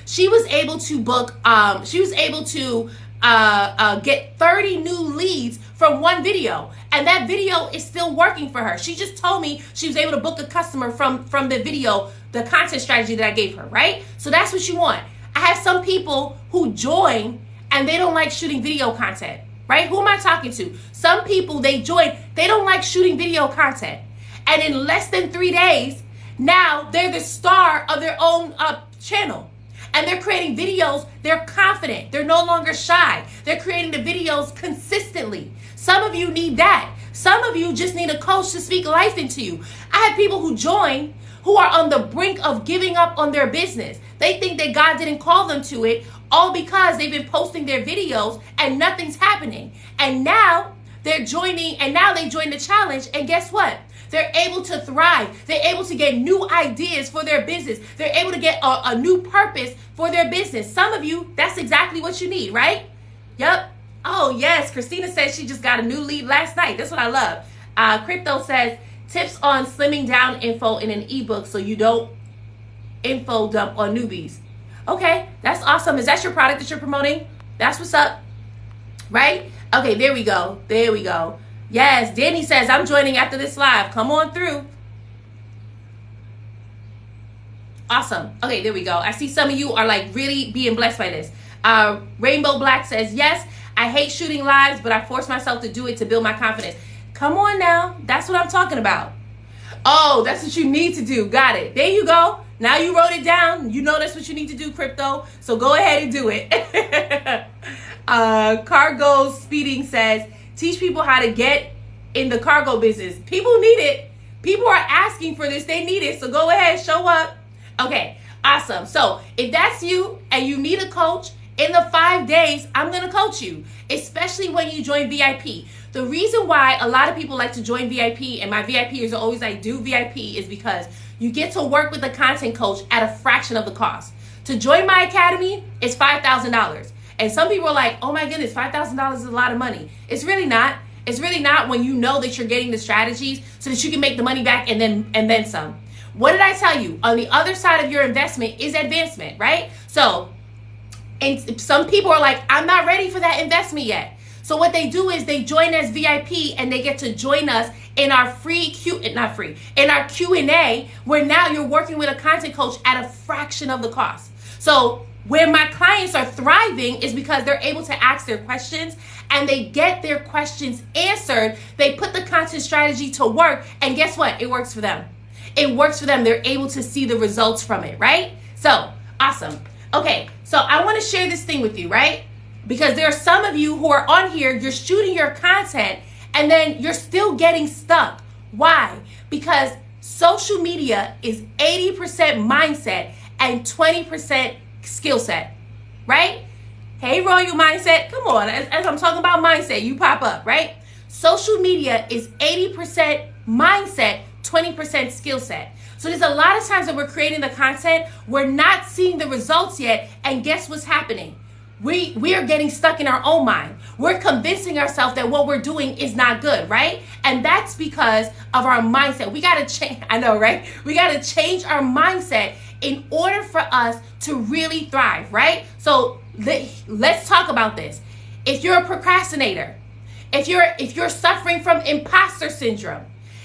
She was able to book, get 30 new leads from one video, and that video is still working for her. She just told me she was able to book a customer from the video, the content strategy that I gave her, right? So that's what you want. I have some people who join and they don't like shooting video content, right? Who am I talking to? Some people, they join, they don't like shooting video content. And in less than 3 days, now they're the star of their own channel. And they're creating videos, they're confident, they're no longer shy. They're creating the videos consistently. Some of you need that. Some of you just need a coach to speak life into you. I have people who join who are on the brink of giving up on their business. They think that God didn't call them to it, all because they've been posting their videos and nothing's happening. And now they're joining, and now they join the challenge, and guess what? They're able to thrive. They're able to get new ideas for their business. They're able to get a new purpose for their business. Some of you, that's exactly what you need, right? Yep. Oh, yes. Christina says she just got a new lead last night. That's what I love. Crypto says, tips on slimming down info in an ebook so you don't info dump on newbies. Okay, that's awesome. Is that your product that you're promoting? That's what's up, right? Okay, there we go. There we go. Yes, Danny says, I'm joining after this live. Come on through. Awesome. Okay, there we go. I see some of you are like really being blessed by this. Rainbow Black says, yes, I hate shooting lives, but I force myself to do it to build my confidence. Come on now. That's what I'm talking about. Oh, that's what you need to do. Got it. There you go. Now you wrote it down. You know that's what you need to do, Crypto. So go ahead and do it. Cargo Speeding says, teach people how to get in the cargo business. People need it. People are asking for this. They need it. So go ahead, show up. Okay, awesome. So if that's you and you need a coach, in the 5 days, I'm going to coach you, especially when you join VIP. The reason why a lot of people like to join VIP, and my VIPers are always like, do VIP, is because you get to work with a content coach at a fraction of the cost. To join my academy, it's $5,000. And some people are like, oh my goodness, $5,000 is a lot of money. It's really not. It's really not when you know that you're getting the strategies so that you can make the money back and then some. What did I tell you? On the other side of your investment is advancement, right? So, and some people are like, I'm not ready for that investment yet. So what they do is they join as VIP and they get to join us in our in our Q&A, where now you're working with a content coach at a fraction of the cost. So where my clients are thriving is because they're able to ask their questions and they get their questions answered. They put the content strategy to work, and guess what? It works for them. It works for them. They're able to see the results from it, right? So awesome. Okay, so I want to share this thing with you, right? Because there are some of you who are on here, you're shooting your content and then you're still getting stuck. Why? Because social media is 80% mindset and 20% skill set, right? Hey, Royal Mindset, come on. As I'm talking about mindset, you pop up, right? Social media is 80% mindset, 20% skill set. So there's a lot of times that we're creating the content, we're not seeing the results yet, and guess what's happening? We are getting stuck in our own mind. We're convincing ourselves that what we're doing is not good, right? And that's because of our mindset. We got to change, I know, right? We got to change our mindset in order for us to really thrive, right? So let's talk about this. If you're a procrastinator, if you're suffering from imposter syndrome,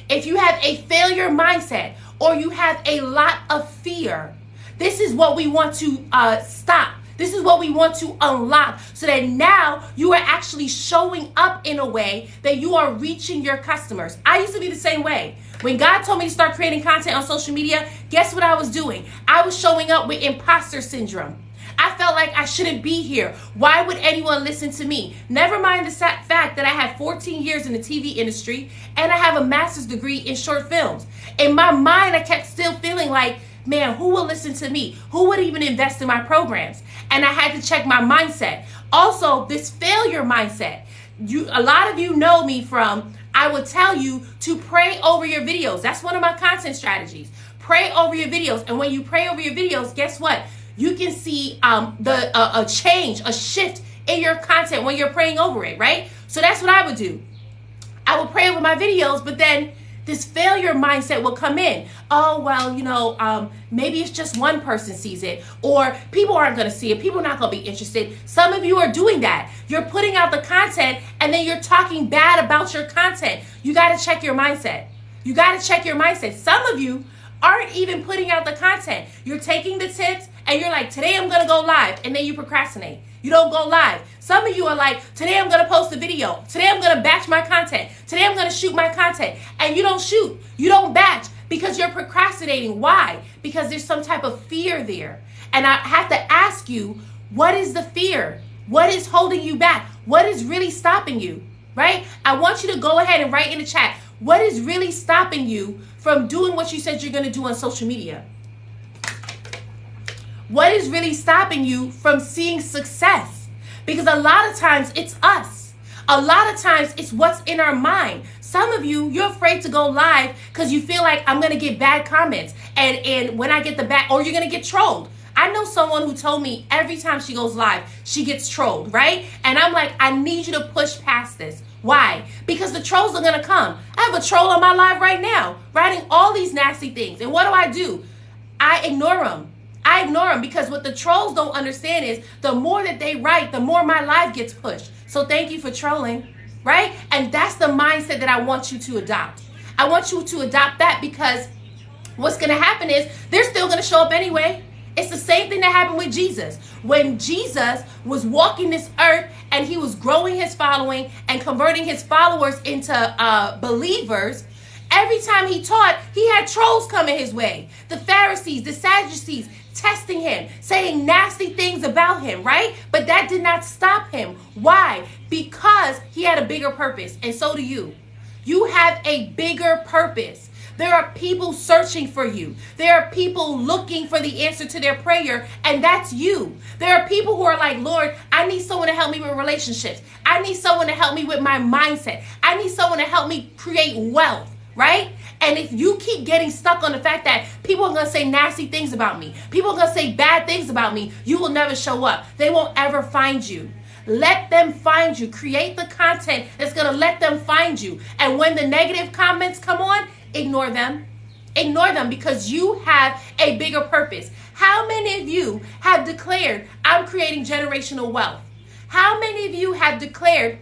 if you have a failure mindset, or you have a lot of fear, this is what we want to stop. This is what we want to unlock, so that now you are actually showing up in a way that you are reaching your customers. I used to be the same way. When God told me to start creating content on social media, guess what I was doing? I was showing up with imposter syndrome. I felt like I shouldn't be here. Why would anyone listen to me? Never mind the fact that I have 14 years in the TV industry and I have a master's degree in short films. In my mind, I kept still feeling like, man, who will listen to me? Who would even invest in my programs? And I had to check my mindset. Also, this failure mindset. A lot of you know me from, I would tell you to pray over your videos. That's one of my content strategies. Pray over your videos. And when you pray over your videos, guess what? You can see a change, a shift in your content when you're praying over it, right? So that's what I would do. I would pray over my videos, but then this failure mindset will come in. Oh, well, maybe it's just one person sees it, or people aren't going to see it. People are not going to be interested. Some of you are doing that. You're putting out the content and then you're talking bad about your content. You got to check your mindset. You got to check your mindset. Some of you aren't even putting out the content. You're taking the tips and you're like, today I'm going to go live, and then you procrastinate. You don't go live. Some of you are like, today I'm going to post a video. Today I'm going to batch my content. Today I'm going to shoot my content. And you don't shoot. You don't batch because you're procrastinating. Why? Because there's some type of fear there. And I have to ask you, what is the fear? What is holding you back? What is really stopping you? Right? I want you to go ahead and write in the chat, what is really stopping you from doing what you said you're going to do on social media? What is really stopping you from seeing success? Because a lot of times it's us. A lot of times it's what's in our mind. Some of you, you're afraid to go live because you feel like I'm going to get bad comments. And when I get the bad, or you're going to get trolled. I know someone who told me every time she goes live, she gets trolled, right? And I'm like, I need you to push past this. Why? Because the trolls are going to come. I have a troll on my live right now, writing all these nasty things. And what do? I ignore them. I ignore them because what the trolls don't understand is the more that they write, the more my live gets pushed. So thank you for trolling, right? And that's the mindset that I want you to adopt. I want you to adopt that because what's going to happen is they're still going to show up anyway. It's the same thing that happened with Jesus. When Jesus was walking this earth and he was growing his following and converting his followers into believers, every time he taught, he had trolls coming his way. The Pharisees, the Sadducees, testing him, saying nasty things about him, right? But that did not stop him. Why? Because he had a bigger purpose, and so do you. You have a bigger purpose. There are people searching for you. There are people looking for the answer to their prayer, and that's you. There are people who are like, Lord, I need someone to help me with relationships. I need someone to help me with my mindset. I need someone to help me create wealth, right? And if you keep getting stuck on the fact that people are going to say nasty things about me, people are going to say bad things about me, you will never show up. They won't ever find you. Let them find you. Create the content that's going to let them find you. And when the negative comments come on, ignore them. Ignore them because you have a bigger purpose. How many of you have declared, I'm creating generational wealth? How many of you have declared,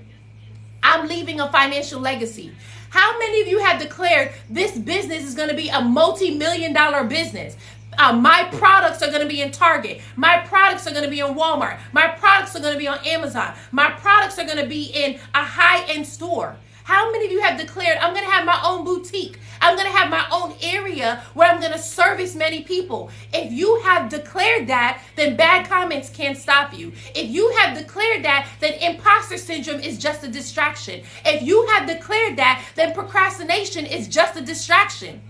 I'm leaving a financial legacy? How many of you have declared this business is going to be a multi-million-dollar business? My products are going to be in Target. My products are going to be in Walmart. My products are going to be on Amazon. My products are going to be in a high-end store. How many of you have declared, I'm going to have my own boutique. I'm going to have my own area where I'm going to service many people. If you have declared that, then bad comments can't stop you. If you have declared that, then imposter syndrome is just a distraction. If you have declared that, then procrastination is just a distraction.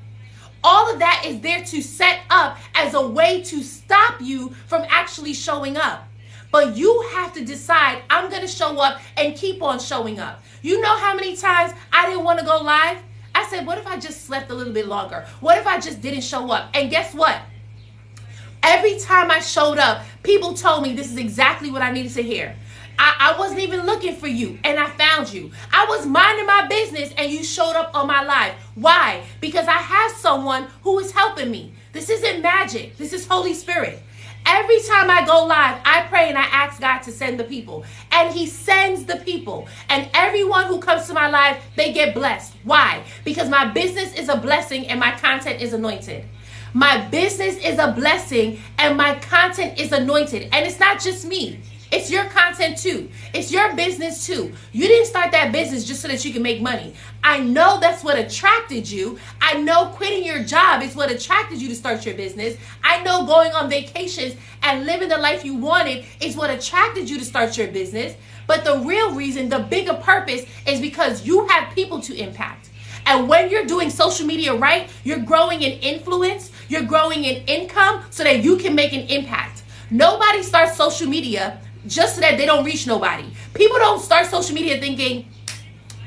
All of that is there to set up as a way to stop you from actually showing up. But you have to decide, I'm going to show up and keep on showing up. You know how many times I didn't want to go live? I said, what if I just slept a little bit longer? What if I just didn't show up? And guess what? Every time I showed up, people told me this is exactly what I needed to hear. I wasn't even looking for you, and I found you. I was minding my business, and you showed up on my live. Why? Because I have someone who is helping me. This isn't magic. This is Holy Spirit. Every time I go live, I pray and I ask God to send the people. And he sends the people. And everyone who comes to my live, they get blessed. Why? Because my business is a blessing and my content is anointed. My business is a blessing and my content is anointed. And it's not just me. It's your content too. It's your business too. You didn't start that business just so that you can make money. I know that's what attracted you. I know quitting your job is what attracted you to start your business. I know going on vacations and living the life you wanted is what attracted you to start your business. But the real reason, the bigger purpose is because you have people to impact. And when you're doing social media right, you're growing in influence, you're growing in income so that you can make an impact. Nobody starts social media just so that they don't reach nobody. People don't start social media thinking,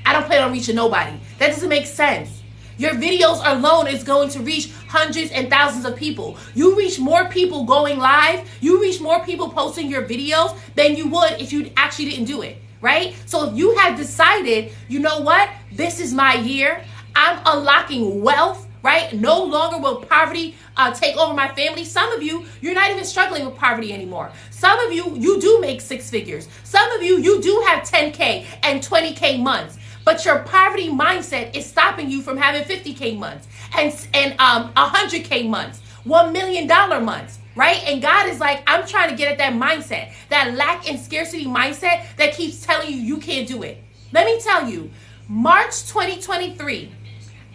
I don't plan on reaching nobody. That doesn't make sense. Your videos alone is going to reach hundreds and thousands of people. You reach more people going live. You reach more people posting your videos than you would if you actually didn't do it, right? So if you have decided, you know what? This is my year. I'm unlocking wealth, right? No longer will poverty take over my family. Some of you, you're not even struggling with poverty anymore. Some of you, you do make six figures. Some of you, you do have 10K and 20K months. But your poverty mindset is stopping you from having 50K months and 100K months, $1 million months, right? And God is like, I'm trying to get at that mindset, that lack and scarcity mindset that keeps telling you can't do it. Let me tell you, March 2023,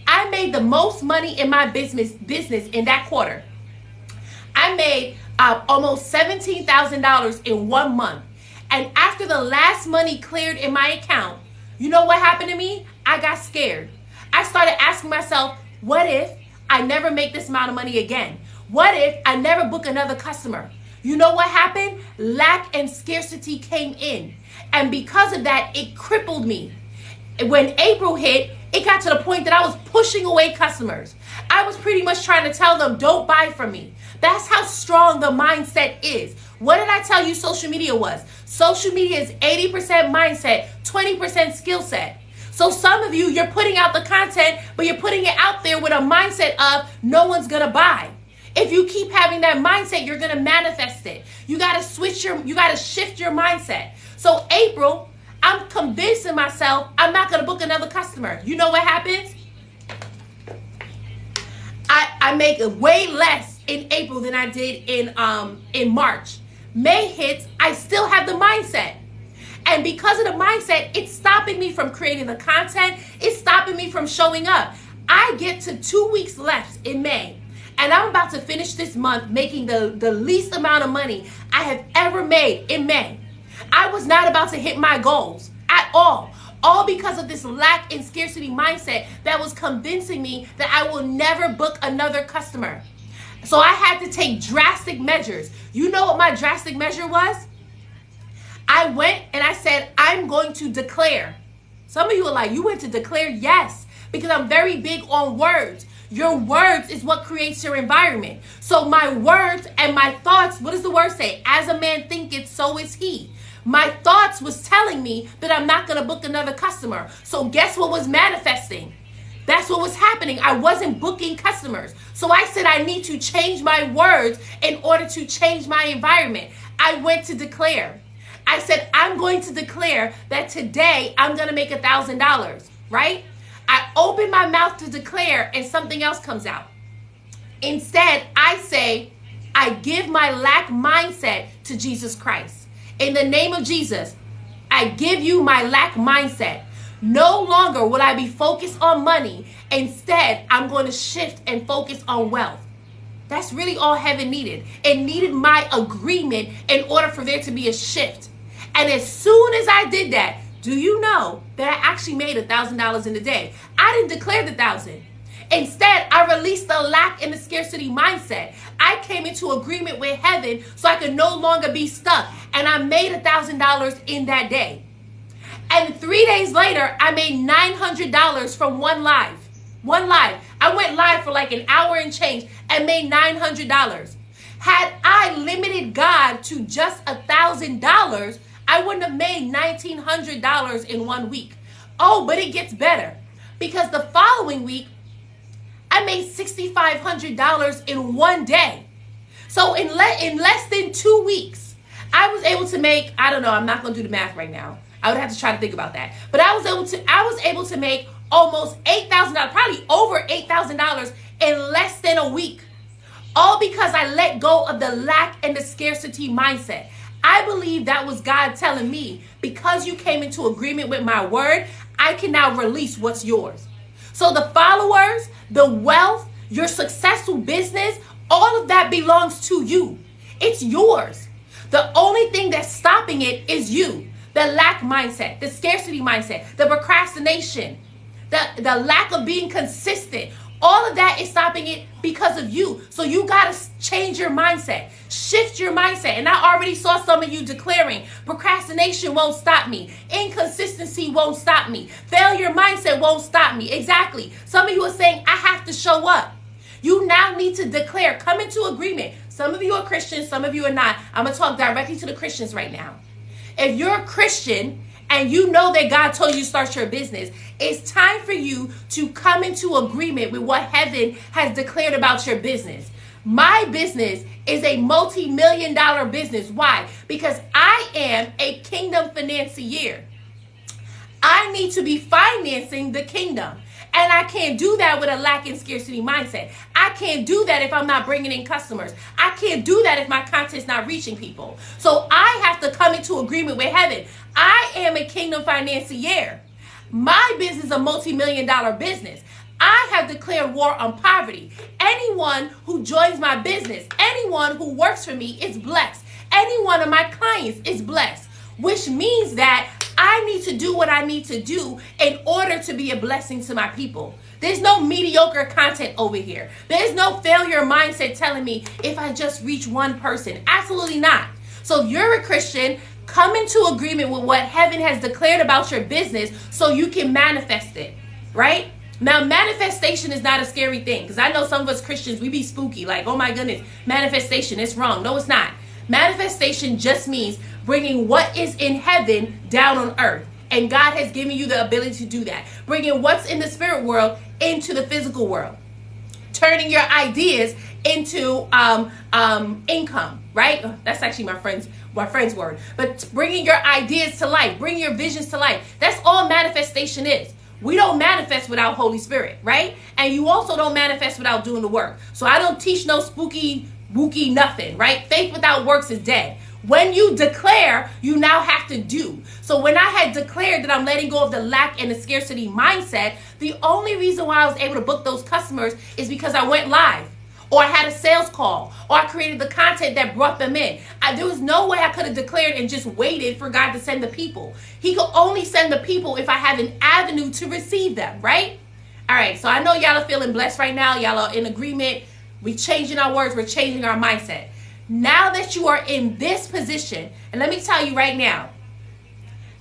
I made the most money in my business in that quarter. I made almost $17,000 in 1 month. And after the last money cleared in my account, you know what happened to me? I got scared. I started asking myself, what if I never make this amount of money again? What if I never book another customer? You know what happened? Lack and scarcity came in. And because of that, it crippled me. When April hit, it got to the point that I was pushing away customers. I was pretty much trying to tell them, don't buy from me. That's how strong the mindset is. What did I tell you social media was? Social media is 80% mindset, 20% skill set. So some of you, you're putting out the content, but you're putting it out there with a mindset of no one's going to buy. If you keep having that mindset, you're going to manifest it. You got to shift your mindset. So April, I'm convincing myself I'm not going to book another customer. You know what happens? I make way less in April than I did in March. May hits, I still have the mindset. And because of the mindset, it's stopping me from creating the content. It's stopping me from showing up. I get to 2 weeks left in May. And I'm about to finish this month making the least amount of money I have ever made in May. I was not about to hit my goals at all because of this lack and scarcity mindset that was convincing me that I will never book another customer. So I had to take drastic measures. You know what my drastic measure was? I went and I said, I'm going to declare. Some of you are like, you went to declare? Yes, because I'm very big on words. Your words is what creates your environment. So my words and my thoughts, what does the word say? As a man thinketh, so is he. My thoughts was telling me that I'm not going to book another customer. So guess what was manifesting? That's what was happening. I wasn't booking customers. So I said I need to change my words in order to change my environment. I went to declare. I said, I'm going to declare that today I'm going to make $1,000, right? I open my mouth to declare and something else comes out. Instead, I say, I give my lack mindset to Jesus Christ. In the name of Jesus, I give you my lack mindset. No longer will I be focused on money. Instead, I'm going to shift and focus on wealth. That's really all heaven needed. It needed my agreement in order for there to be a shift. And as soon as I did that, do you know that I actually made $1,000 in a day? I didn't declare the 1,000. Instead, I released the lack and the scarcity mindset. I came into agreement with heaven so I could no longer be stuck. And I made $1,000 in that day. And 3 days later, I made $900 from one live. I went live for like an hour and change and made $900. Had I limited God to just $1,000, I wouldn't have made $1,900 in 1 week. Oh, but it gets better. Because the following week, I made $6,500 in 1 day. So in less than 2 weeks, I was able to make, I don't know, I'm not going to do the math right now. I would have to try to think about that. But I was able to make almost $8,000, probably over $8,000 in less than a week. All because I let go of the lack and the scarcity mindset. I believe that was God telling me, because you came into agreement with my word, I can now release what's yours. So the followers, the wealth, your successful business, all of that belongs to you. It's yours. The only thing that's stopping it is you. The lack mindset, the scarcity mindset, the procrastination, the lack of being consistent. All of that is stopping it because of you. So you got to change your mindset, shift your mindset. And I already saw some of you declaring, procrastination won't stop me. Inconsistency won't stop me. Failure mindset won't stop me. Exactly. Some of you are saying, I have to show up. You now need to declare, come into agreement. Some of you are Christians, some of you are not. I'm going to talk directly to the Christians right now. If you're a Christian and you know that God told you to start your business, it's time for you to come into agreement with what heaven has declared about your business. My business is a multi-million-dollar business. Why? Because I am a kingdom financier. I need to be financing the kingdom. And I can't do that with a lack and scarcity mindset. I can't do that if I'm not bringing in customers. I can't do that if my content's not reaching people. So I have to come into agreement with heaven. I am a kingdom financier. My business is a multi-million-dollar business. I have declared war on poverty. Anyone who joins my business, anyone who works for me is blessed. Any one of my clients is blessed, which means that I need to do what I need to do in order to be a blessing to my people. There's no mediocre content over here. There's no failure mindset telling me if I just reach one person. Absolutely not. So if you're a Christian, come into agreement with what heaven has declared about your business so you can manifest it, right? Now, manifestation is not a scary thing, because I know some of us Christians, we be spooky, like, oh my goodness, manifestation, it's wrong. No, it's not. Manifestation just means bringing what is in heaven down on earth. And God has given you the ability to do that. Bringing what's in the spirit world into the physical world. Turning your ideas into income, right? That's actually my friend's word. But bringing your ideas to life, bringing your visions to life. That's all manifestation is. We don't manifest without Holy Spirit, right? And you also don't manifest without doing the work. So I don't teach no spooky, wookie, nothing, right? Faith without works is dead. When you declare, you now have to do. So when I had declared that I'm letting go of the lack and the scarcity mindset, the only reason why I was able to book those customers is because I went live, or I had a sales call, or I created the content that brought them in. There was no way I could have declared and just waited for God to send the people. He could only send the people if I have an avenue to receive them, right? All right, so I know y'all are feeling blessed right now. Y'all are in agreement. We're changing our words. We're changing our mindset. Now that you are in this position, and let me tell you right now,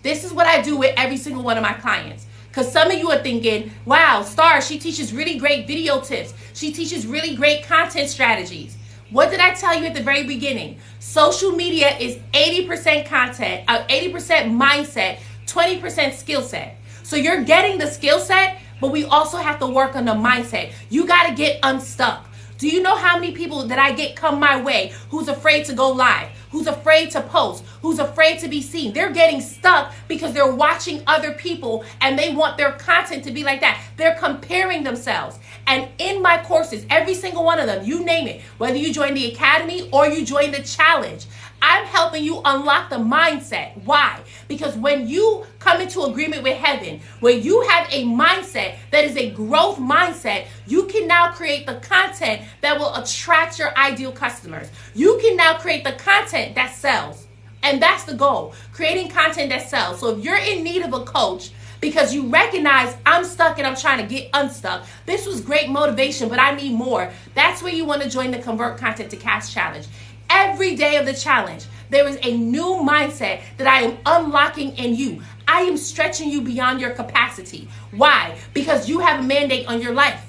this is what I do with every single one of my clients. Because some of you are thinking, wow, Star, she teaches really great video tips. She teaches really great content strategies. What did I tell you at the very beginning? Social media is 80% content, 80% mindset, 20% skill set. So you're getting the skill set, but we also have to work on the mindset. You got to get unstuck. Do you know how many people that I get come my way who's afraid to go live, who's afraid to post, who's afraid to be seen? They're getting stuck because they're watching other people and they want their content to be like that. They're comparing themselves. And in my courses, every single one of them, you name it, whether you join the academy or you join the challenge, I'm helping you unlock the mindset. Why? Because when you come into agreement with heaven, when you have a mindset that is a growth mindset, you can now create the content that will attract your ideal customers. You can now create the content that sells. And that's the goal, creating content that sells. So if you're in need of a coach because you recognize I'm stuck and I'm trying to get unstuck, this was great motivation, but I need more. That's where you want to join the Convert Content to Cash Challenge. Every day of the challenge, there is a new mindset that I am unlocking in you. I am stretching you beyond your capacity. Why? Because you have a mandate on your life.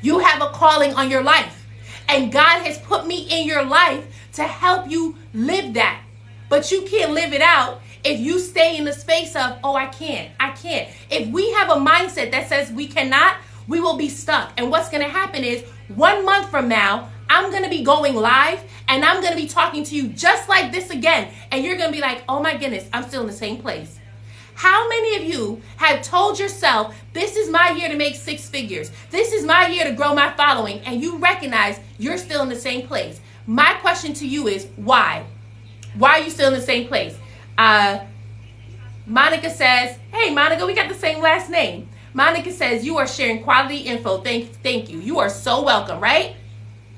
You have a calling on your life. And God has put me in your life to help you live that. But you can't live it out if you stay in the space of, oh, I can't. If we have a mindset that says we cannot, we will be stuck. And what's going to happen is 1 month from now, I'm going to be going live and I'm going to be talking to you just like this again. And you're going to be like, oh my goodness, I'm still in the same place. How many of you have told yourself, this is my year to make 6 figures. This is my year to grow my following. And you recognize you're still in the same place. My question to you is why? Why are you still in the same place? Monica says, hey, Monica, we got the same last name. Monica says, you are sharing quality info. Thank you. You are so welcome, right?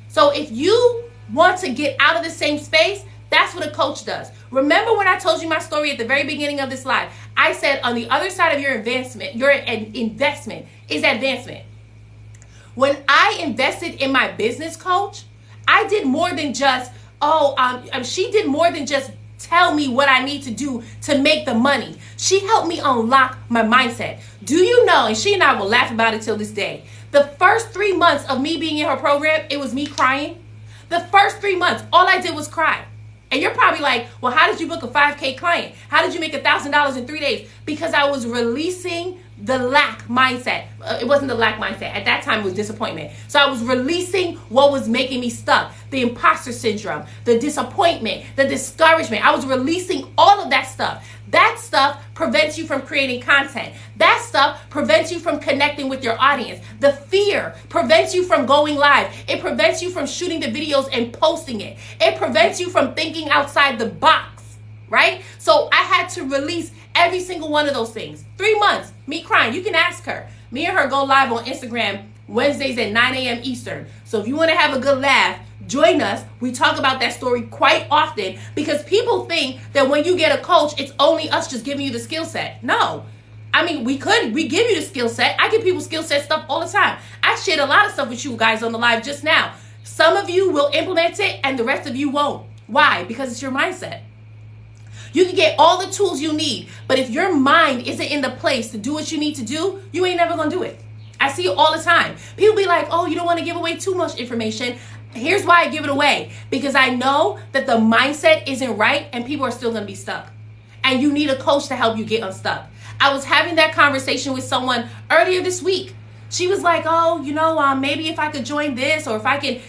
So if you want to get out of the same space, that's what a coach does. Remember when I told you my story at the very beginning of this live? I said on the other side of your investment is advancement. When I invested in my business coach, I did more than just, she did more than just tell me what I need to do to make the money. She helped me unlock my mindset. Do you know, and she and I will laugh about it till this day, the first 3 months of me being in her program, it was me crying. The first 3 months, all I did was cry. And you're probably like, well, how did you book a 5K client? How did you make $1,000 in 3 days? Because I was releasing the lack mindset. It wasn't the lack mindset. At that time, it was disappointment. So I was releasing what was making me stuck. The imposter syndrome, the disappointment, the discouragement. I was releasing all of that stuff. That stuff prevents you from creating content. That stuff prevents you from connecting with your audience. The fear prevents you from going live. It prevents you from shooting the videos and posting it. It prevents you from thinking outside the box, right? So I had to release every single one of those things. 3 months, me crying. You can ask her. Me and her go live on Instagram Wednesdays at 9 a.m. Eastern. So if you want to have a good laugh, join us. We talk about that story quite often because people think that when you get a coach, it's only us just giving you the skill set. No. I mean, we give you the skill set. I give people skill set stuff all the time. I shared a lot of stuff with you guys on the live just now. Some of you will implement it and the rest of you won't. Why? Because it's your mindset. You can get all the tools you need, but if your mind isn't in the place to do what you need to do, you ain't never gonna do it. I see it all the time. People be like, oh, you don't want to give away too much information. Here's why I give it away. Because I know that the mindset isn't right and people are still going to be stuck. And you need a coach to help you get unstuck. I was having that conversation with someone earlier this week. She was like, oh, maybe if I could join this or if I can,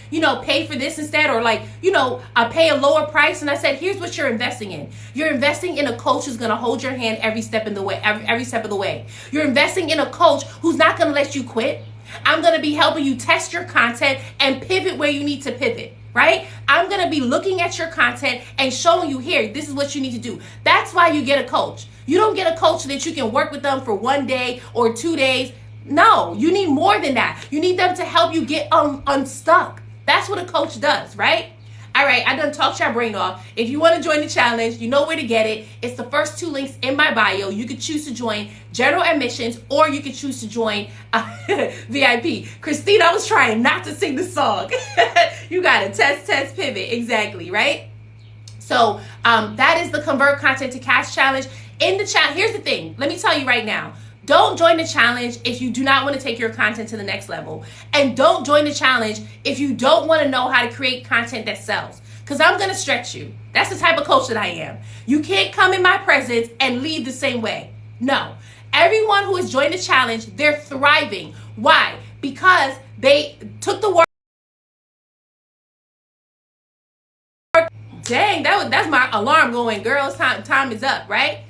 pay for this instead or I pay a lower price. And I said, here's what you're investing in. You're investing in a coach who's going to hold your hand every step of the way. You're investing in a coach who's not going to let you quit. I'm going to be helping you test your content and pivot where you need to pivot, right? I'm going to be looking at your content and showing you here, this is what you need to do. That's why you get a coach. You don't get a coach so that you can work with them for 1 day or 2 days. No, you need more than that. You need them to help you get unstuck. That's what a coach does, right? All right, I done talked your brain off. If you want to join the challenge, you know where to get it. It's the first 2 links in my bio. You could choose to join general admissions or you could choose to join VIP. Christina, I was trying not to sing the song. You got to test, pivot. Exactly, right? So that is the Convert Content to Cash Challenge. In the chat, here's the thing. Let me tell you right now. Don't join the challenge if you do not want to take your content to the next level. And don't join the challenge if you don't want to know how to create content that sells. Because I'm going to stretch you. That's the type of coach that I am. You can't come in my presence and leave the same way. No. Everyone who has joined the challenge, they're thriving. Why? Because they took the work. Dang, that's my alarm going. Girls, time is up, right?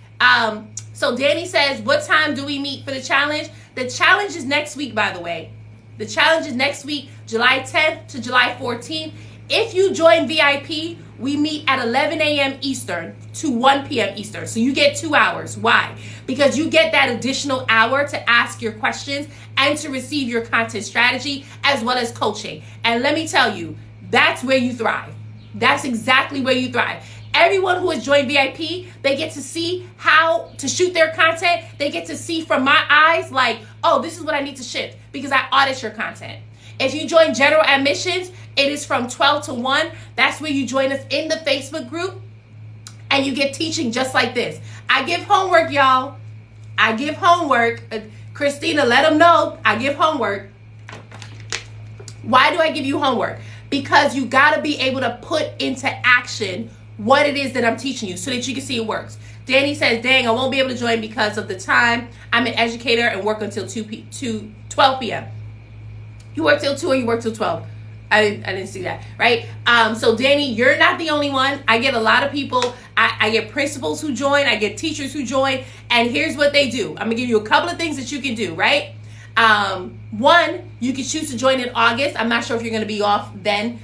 So Danny says, what time do we meet for the challenge? The challenge is next week, by the way. The challenge is next week, July 10th to July 14th. If you join VIP, we meet at 11 a.m. Eastern to 1 p.m. Eastern. So you get 2 hours. Why? Because you get that additional hour to ask your questions and to receive your content strategy as well as coaching. And let me tell you, that's where you thrive. That's exactly where you thrive. Everyone who has joined VIP, they get to see how to shoot their content. They get to see from my eyes like, oh, this is what I need to shift because I audit your content. If you join general admissions, it is from 12 to 1. That's where you join us in the Facebook group and you get teaching just like this. I give homework, y'all. I give homework. Christina, let them know I give homework. Why do I give you homework? Because you got to be able to put into action what it is that I'm teaching you so that you can see it works. Danny says, dang, I won't be able to join because of the time. I'm an educator and work until 12 p.m. You work till 2 or you work till 12? I didn't see that, right? So Danny, you're not the only one. I get a lot of people. I get principals who join. I get teachers who join. And here's what they do. I'm going to give you a couple of things that you can do, right? One, you can choose to join in August. I'm not sure if you're going to be off then.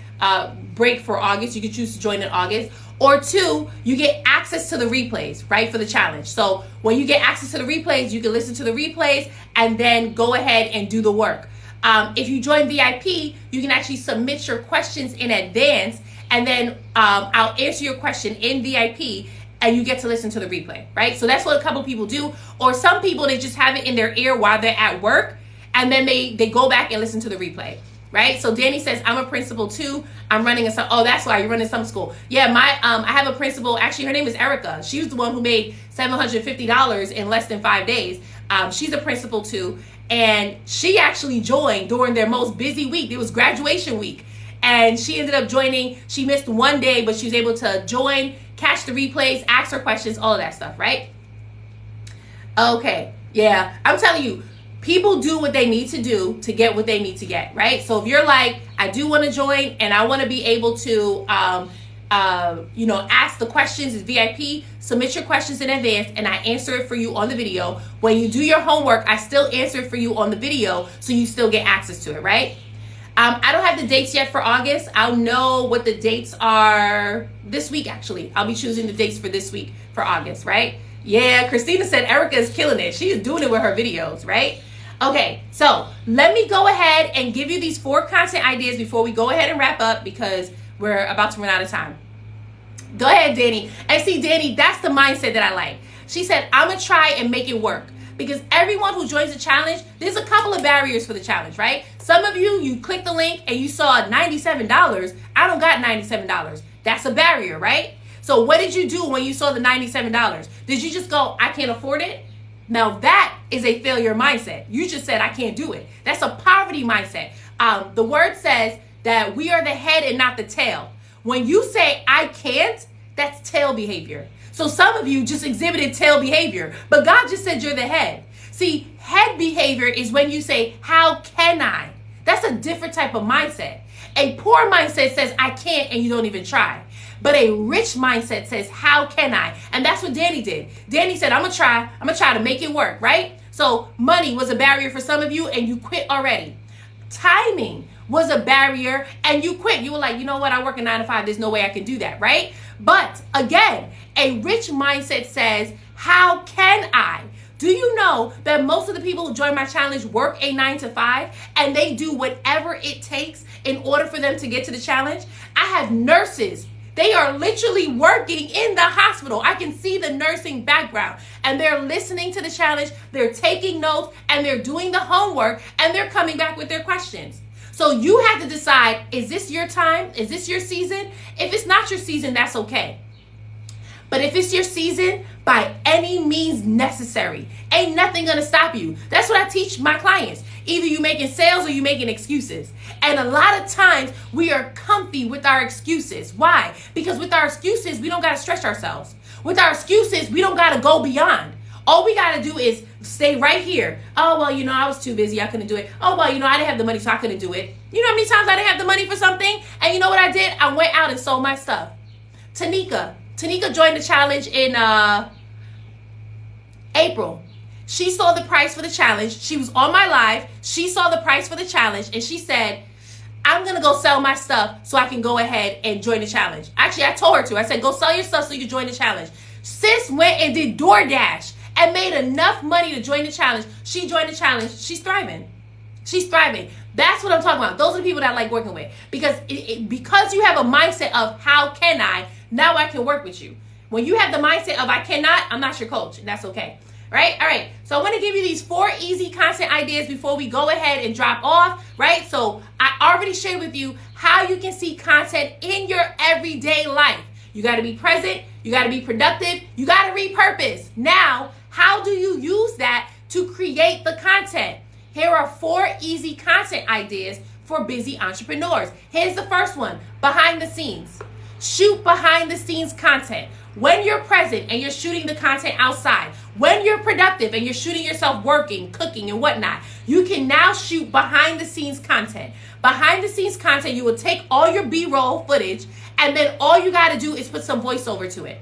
Break for August. You can choose to join in August. Or 2, you get access to the replays, right, for the challenge. So when you get access to the replays, you can listen to the replays and then go ahead and do the work. If you join VIP, you can actually submit your questions in advance and then I'll answer your question in VIP and you get to listen to the replay, right? So that's what a couple of people do. Or some people, they just have it in their ear while they're at work and then they go back and listen to the replay. Right? So Danny says, I'm a principal too. I'm running that's why you're running some school. Yeah, I have a principal. Actually, her name is Erica. She was the one who made $750 in less than 5 days. She's a principal too. And she actually joined during their most busy week. It was graduation week. and she ended up joining. She missed one day, but she was able to join, catch the replays, ask her questions, all of that stuff, right? Okay, yeah, I'm telling you, people do what they need to do to get what they need to get, right? So if you're like, I do want to join and I want to be able to, ask the questions as VIP, submit your questions in advance and I answer it for you on the video. When you do your homework, I still answer it for you on the video so you still get access to it, right? I don't have the dates yet for August. I'll know what the dates are this week, actually. I'll be choosing the dates for this week for August, right? Yeah, Christina said Erica is killing it. She is doing it with her videos, right? Okay, so let me go ahead and give you these 4 content ideas before we go ahead and wrap up because we're about to run out of time. Go ahead, Danny. And see, Danny, that's the mindset that I like. She said, I'm going to try and make it work. Because everyone who joins the challenge, there's a couple of barriers for the challenge, right? Some of you clicked the link and you saw $97. I don't got $97. That's a barrier, right? So what did you do when you saw the $97? Did you just go, I can't afford it? Now that is a failure mindset. You just said, I can't do it. That's a poverty mindset. The word says that we are the head and not the tail. When you say, I can't, that's tail behavior. So some of you just exhibited tail behavior, but God just said you're the head. See, head behavior is when you say, how can I? That's a different type of mindset. A poor mindset says, I can't, and you don't even try. But a rich mindset says, how can I? And that's what Danny did. Danny said, I'm going to try to make it work, right? So money was a barrier for some of you, and you quit already. Timing was a barrier, and you quit. You were like, you know what? I work a 9 to 5. There's no way I can do that, right? But again, a rich mindset says, how can I? Do you know that most of the people who join my challenge work a 9 to 5 and they do whatever it takes in order for them to get to the challenge? I have nurses. They are literally working in the hospital. I can see the nursing background and they're listening to the challenge. They're taking notes and they're doing the homework and they're coming back with their questions. So you have to decide, is this your time? Is this your season? If it's not your season, that's okay. But if it's your season, by any means necessary, ain't nothing gonna stop you. That's what I teach my clients. Either you making sales or you making excuses. And a lot of times we are comfy with our excuses. Why? Because with our excuses, we don't gotta stretch ourselves. With our excuses, we don't gotta go beyond. All we got to do is stay right here. Oh, well, I was too busy. I couldn't do it. Oh, well, I didn't have the money, so I couldn't do it. You know how many times I didn't have the money for something? And you know what I did? I went out and sold my stuff. Tanika joined the challenge in April. She saw the price for the challenge. She was on my live. She saw the price for the challenge, and she said, I'm going to go sell my stuff so I can go ahead and join the challenge. Actually, I told her to. I said, go sell your stuff so you can join the challenge. Sis went and did DoorDash and made enough money to join the challenge. She joined the challenge. She's thriving. She's thriving. That's what I'm talking about. Those are the people that I like working with. Because because you have a mindset of how can I, now I can work with you. When you have the mindset of I cannot, I'm not your coach. And that's okay. Right? All right. So I want to give you these 4 easy content ideas before we go ahead and drop off. Right? So I already shared with you how you can see content in your everyday life. You got to be present. You got to be productive. You got to repurpose. Now, how do you use that to create the content? Here are 4 easy content ideas for busy entrepreneurs. Here's the first one, behind the scenes. Shoot behind the scenes content. When you're present and you're shooting the content outside, when you're productive and you're shooting yourself working, cooking, and whatnot, you can now shoot behind the scenes content. Behind the scenes content, you will take all your B-roll footage and then all you got to do is put some voiceover to it.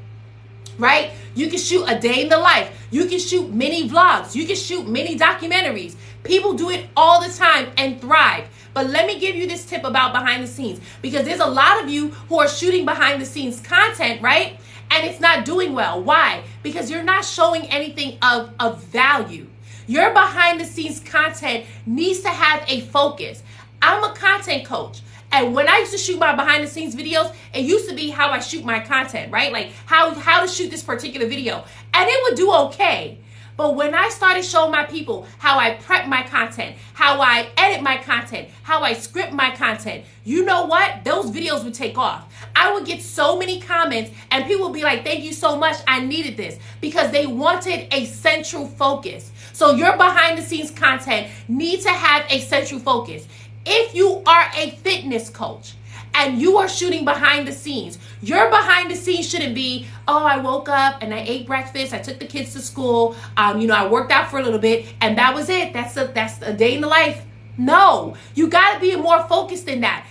Right? You can shoot a day in the life. You can shoot mini vlogs. You can shoot mini documentaries. People do it all the time and thrive. But let me give you this tip about behind the scenes, because there's a lot of you who are shooting behind the scenes content, right? And it's not doing well. Why? Because you're not showing anything of value. Your behind the scenes content needs to have a focus. I'm a content coach. And when I used to shoot my behind the scenes videos, it used to be how I shoot my content, right? Like how to shoot this particular video. And it would do okay. But when I started showing my people how I prep my content, how I edit my content, how I script my content, you know what? Those videos would take off. I would get so many comments and people would be like, thank you so much. I needed this, because they wanted a central focus. So your behind the scenes content needs to have a central focus. If you are a fitness coach and you are shooting behind the scenes. Your behind the scenes shouldn't be, oh, I woke up and I ate breakfast, I took the kids to school, I worked out for a little bit, and that was it. That's a day in the life. No, you got to be more focused than that.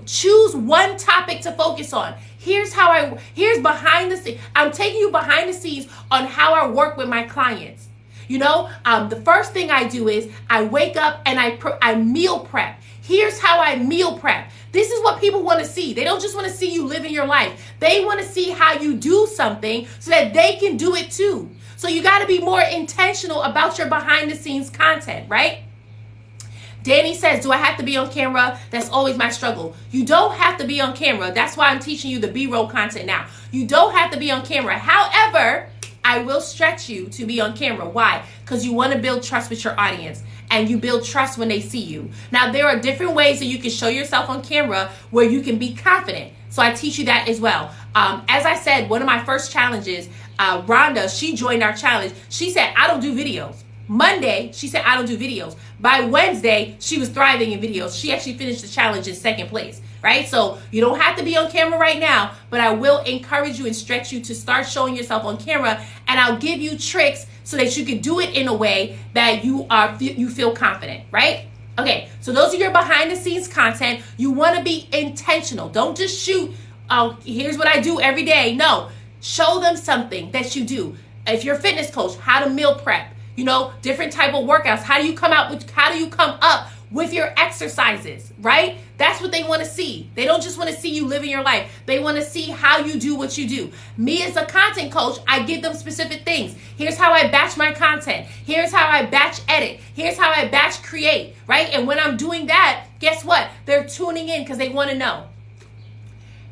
Choose one topic to focus on. Here's behind the scenes. I'm taking you behind the scenes on how I work with my clients. The first thing I do is I wake up and I meal prep. Here's how I meal prep. This is what people want to see. They don't just want to see you living your life. They want to see how you do something so that they can do it too. So you got to be more intentional about your behind the scenes content, right? Danny says, do I have to be on camera? That's always my struggle. You don't have to be on camera. That's why I'm teaching you the B-roll content now. You don't have to be on camera. However, I will stretch you to be on camera. Why? Because you want to build trust with your audience, and you build trust when they see you. Now, there are different ways that you can show yourself on camera where you can be confident. So I teach you that as well. As I said, one of my first challenges, Rhonda, she joined our challenge. She said, I don't do videos. Monday, she said, I don't do videos. By Wednesday, she was thriving in videos. She actually finished the challenge in second place, right? So you don't have to be on camera right now, but I will encourage you and stretch you to start showing yourself on camera, and I'll give you tricks so that you can do it in a way that you feel confident, right? Okay, so those are your behind the scenes content. You want to be intentional. Don't just shoot, here's what I do every day. No, show them something that you do. If you're a fitness coach, how to meal prep, different type of workouts. How do you come up with your exercises, right? That's what they want to see. They don't just want to see you living your life. They want to see how you do what you do. Me as a content coach, I give them specific things. Here's how I batch my content. Here's how I batch edit. Here's how I batch create, right? And when I'm doing that, guess what? They're tuning in because they want to know.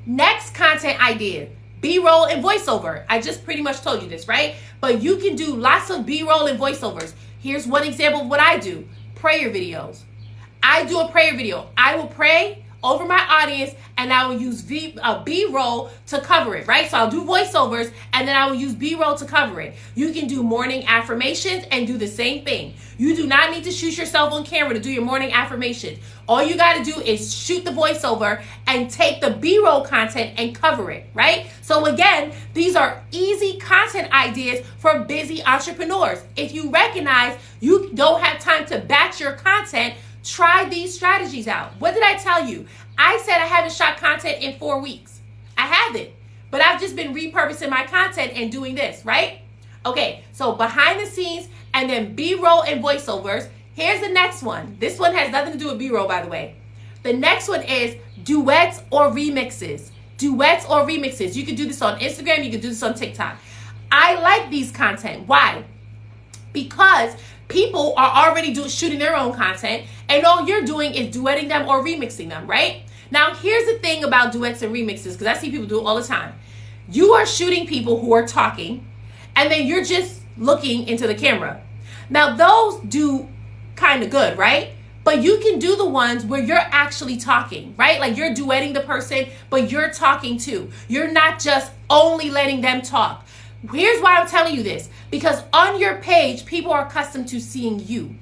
Next content idea, B-roll and voiceover. I just pretty much told you this, right? But you can do lots of B-roll and voiceovers. Here's one example of what I do. Prayer videos. I do a prayer video. I will pray over my audience, and I will use B-roll to cover it, right? So I'll do voiceovers, and then I will use B-roll to cover it. You can do morning affirmations and do the same thing. You do not need to shoot yourself on camera to do your morning affirmations. All you got to do is shoot the voiceover and take the B-roll content and cover it, right? So again, these are easy content ideas for busy entrepreneurs. If you recognize you don't have time to batch your content, try these strategies out. What did I tell you? I said I haven't shot content in 4 weeks. I haven't, but I've just been repurposing my content and doing this, right? Okay, so behind the scenes and then B-roll and voiceovers. Here's the next one. This one has nothing to do with B-roll, by the way. The next one is duets or remixes. Duets or remixes. You can do this on Instagram. You can do this on TikTok. I like these content. Why? Because people are already shooting their own content, and all you're doing is duetting them or remixing them, right? Now, here's the thing about duets and remixes, because I see people do it all the time. You are shooting people who are talking, and then you're just looking into the camera. Now, those do kind of good, right? But you can do the ones where you're actually talking, right? Like you're duetting the person, but you're talking too. You're not just only letting them talk. Here's why I'm telling you this. Because on your page, people are accustomed to seeing you.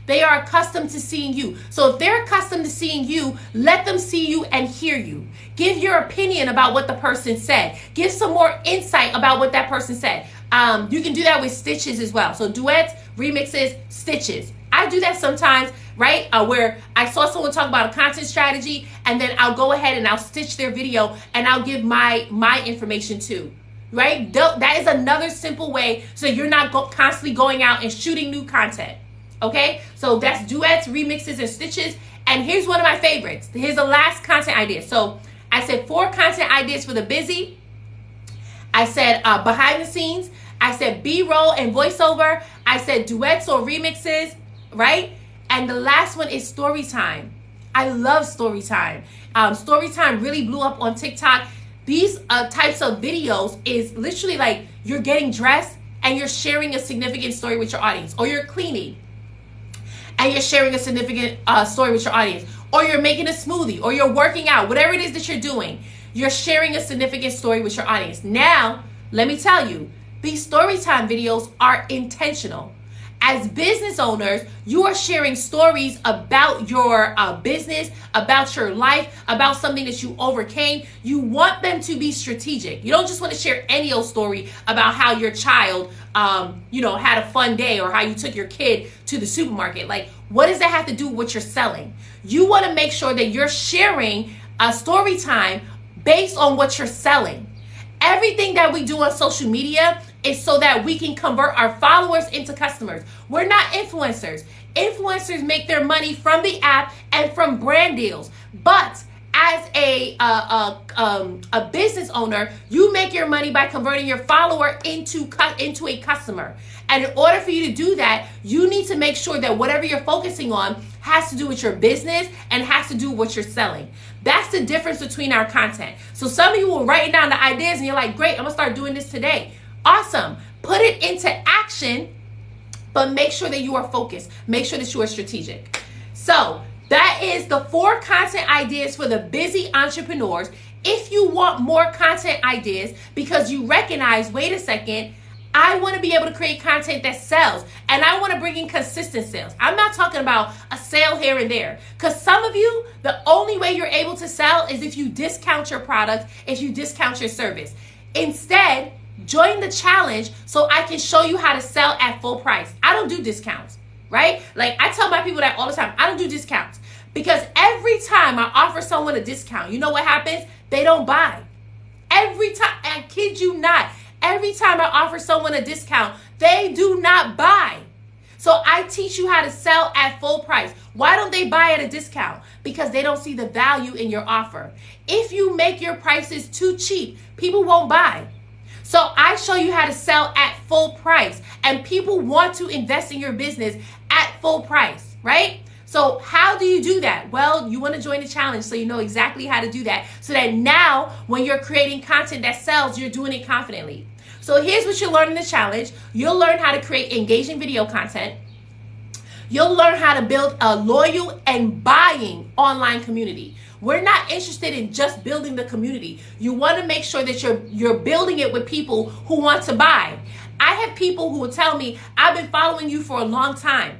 They are accustomed to seeing you. So if they're accustomed to seeing you, let them see you and hear you. Give your opinion about what the person said. Give some more insight about what that person said. You can do that with stitches as well. So duets, remixes, stitches. I do that sometimes, right? Where I saw someone talk about a content strategy, and then I'll go ahead and I'll stitch their video and I'll give my information too. Right? That is another simple way so you're not constantly going out and shooting new content. Okay? So that's duets, remixes, and stitches. And here's one of my favorites. Here's the last content idea. So I said 4 content ideas for the busy. I said behind the scenes. I said B-roll and voiceover. I said duets or remixes, right? And the last one is story time. I love story time. Story time really blew up on TikTok. These types of videos is literally like you're getting dressed and you're sharing a significant story with your audience, or you're cleaning and you're sharing a significant story with your audience, or you're making a smoothie, or you're working out, whatever it is that you're doing, you're sharing a significant story with your audience. Now, let me tell you, these story time videos are intentional. As business owners, you are sharing stories about your business, about your life, about something that you overcame. You want them to be strategic. You don't just want to share any old story about how your child, had a fun day, or how you took your kid to the supermarket. Like, what does that have to do with what you're selling? You want to make sure that you're sharing a story time based on what you're selling. Everything that we do on social media is so that we can convert our followers into customers. We're not influencers. Influencers make their money from the app and from brand deals. But as a business owner, you make your money by converting your follower into a customer. And in order for you to do that, you need to make sure that whatever you're focusing on has to do with your business and has to do with what you're selling. That's the difference between our content. So some of you will write down the ideas and you're like, great, I'm gonna start doing this today. Awesome. Put it into action, but make sure that you are focused. Make sure that you are strategic. So that is the 4 content ideas for the busy entrepreneurs. If you want more content ideas because you recognize, wait a second, I want to be able to create content that sells, and I want to bring in consistent sales. I'm not talking about a sale here and there, because some of you, the only way you're able to sell is if you discount your product, if you discount your service. Instead, join the challenge so I can show you how to sell at full price. I don't do discounts, right? Like, I tell my people that all the time. I don't do discounts, because every time I offer someone a discount, you know what happens? They don't buy. Every time, I kid you not. Every time I offer someone a discount, they do not buy. So I teach you how to sell at full price. Why don't they buy at a discount? Because they don't see the value in your offer. If you make your prices too cheap, people won't buy. So I show you how to sell at full price, and people want to invest in your business at full price, right? So how do you do that? Well, you want to join the challenge so you know exactly how to do that, so that now when you're creating content that sells, you're doing it confidently. So here's what you'll learn in the challenge. You'll learn how to create engaging video content. You'll learn how to build a loyal and buying online community. We're not interested in just building the community. You want to make sure that you're building it with people who want to buy. I have people who will tell me, I've been following you for a long time,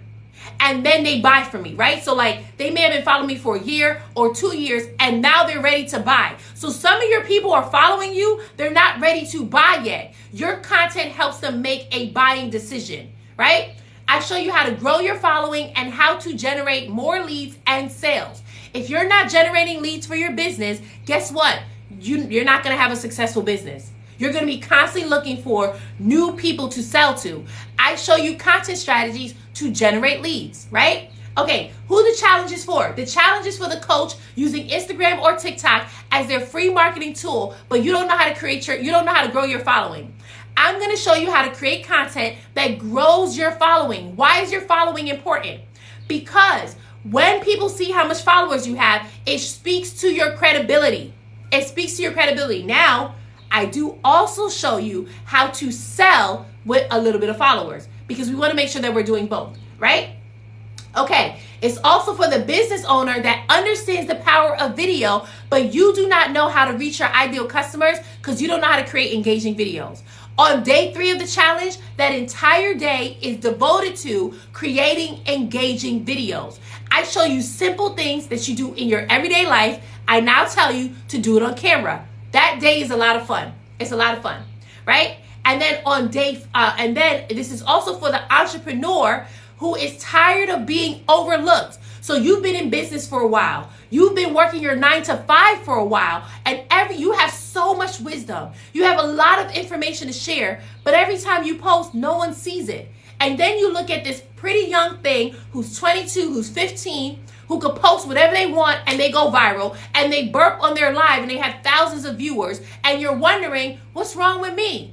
and then they buy from me, right? So like, they may have been following me for a year or 2 years, and now they're ready to buy. So some of your people are following you, they're not ready to buy yet. Your content helps them make a buying decision, right? I show you how to grow your following and how to generate more leads and sales. If you're not generating leads for your business, guess what? You're not going to have a successful business. You're going to be constantly looking for new people to sell to. I show you content strategies to generate leads, right? Okay, who the challenge is for? The challenge is for the coach using Instagram or TikTok as their free marketing tool, but you don't know how to you don't know how to grow your following. I'm going to show you how to create content that grows your following. Why is your following important? Because when people see how much followers you have, it speaks to your credibility. It speaks to your credibility. Now, I do also show you how to sell with a little bit of followers, because we want to make sure that we're doing both, right? Okay, it's also for the business owner that understands the power of video, but you do not know how to reach your ideal customers because you don't know how to create engaging videos. On day 3 of the challenge, that entire day is devoted to creating engaging videos. I show you simple things that you do in your everyday life. I now tell you to do it on camera. That day is a lot of fun. It's a lot of fun, right? And then this is also for the entrepreneur who is tired of being overlooked. So you've been in business for a while. You've been working your 9 to 5 for a while, and you have so much wisdom. You have a lot of information to share, but every time you post, no one sees it. And then you look at this pretty young thing who's 22, who's 15, who could post whatever they want and they go viral, and they burp on their live and they have thousands of viewers, and you're wondering, what's wrong with me?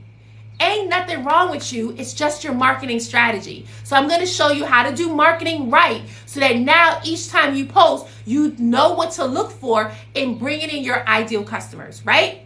Ain't nothing wrong with you. It's just your marketing strategy. So I'm going to show you how to do marketing right, so that now each time you post, you know what to look for in bringing in your ideal customers, right?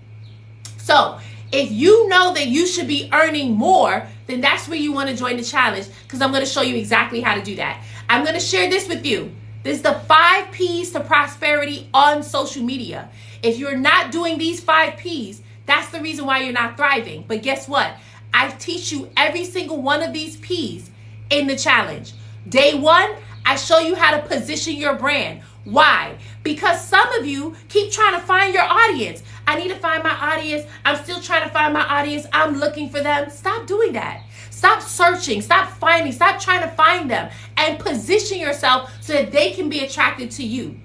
So if you know that you should be earning more, then that's where you want to join the challenge, because I'm going to show you exactly how to do that. I'm going to share this with you. This is the 5 P's to prosperity on social media. If you're not doing these 5 P's, that's the reason why you're not thriving. But guess what? I teach you every single one of these P's in the challenge. Day 1, I show you how to position your brand. Why? Because some of you keep trying to find your audience. I need to find my audience. I'm still trying to find my audience. I'm looking for them. Stop doing that. Stop searching. Stop finding. Stop trying to find them, and position yourself so that they can be attracted to you.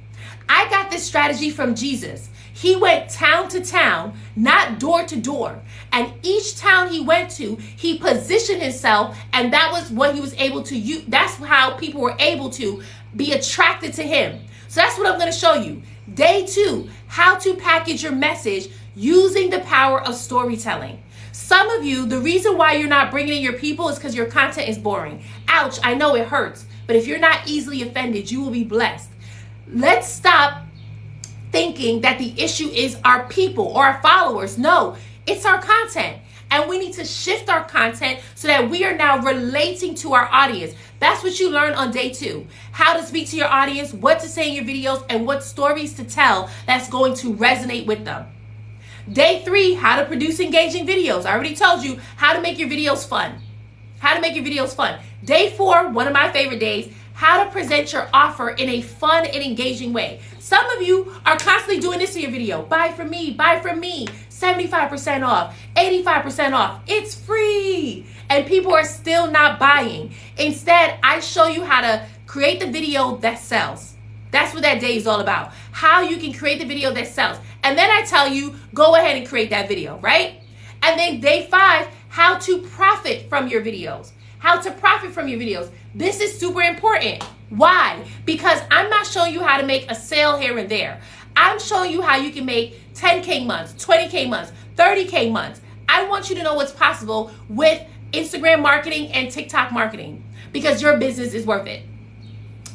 I got this strategy from Jesus. He went town to town, not door to door. And each town he went to, he positioned himself, and that was what he was able to use. That's how people were able to be attracted to him. So that's what I'm going to show you. Day 2, how to package your message using the power of storytelling. Some of you, the reason why you're not bringing in your people is because your content is boring. Ouch, I know it hurts. But if you're not easily offended, you will be blessed. Let's stop thinking that the issue is our people or our followers. No, it's our content. And we need to shift our content so that we are now relating to our audience. That's what you learn on day 2. How to speak to your audience, what to say in your videos, and what stories to tell that's going to resonate with them. Day 3, how to produce engaging videos. I already told you how to make your videos fun. How to make your videos fun. Day 4, one of my favorite days, how to present your offer in a fun and engaging way. Some of you are constantly doing this in your video. Buy from me, 75% off, 85% off. It's free. And people are still not buying. Instead, I show you how to create the video that sells. That's what that day is all about. How you can create the video that sells. And then I tell you, go ahead and create that video, right? And then day 5, how to profit from your videos. How to profit from your videos. This is super important. Why? Because I'm not showing you how to make a sale here and there. I'm showing you how you can make 10K months, 20K months, 30K months. I want you to know what's possible with Instagram marketing and TikTok marketing, because your business is worth it.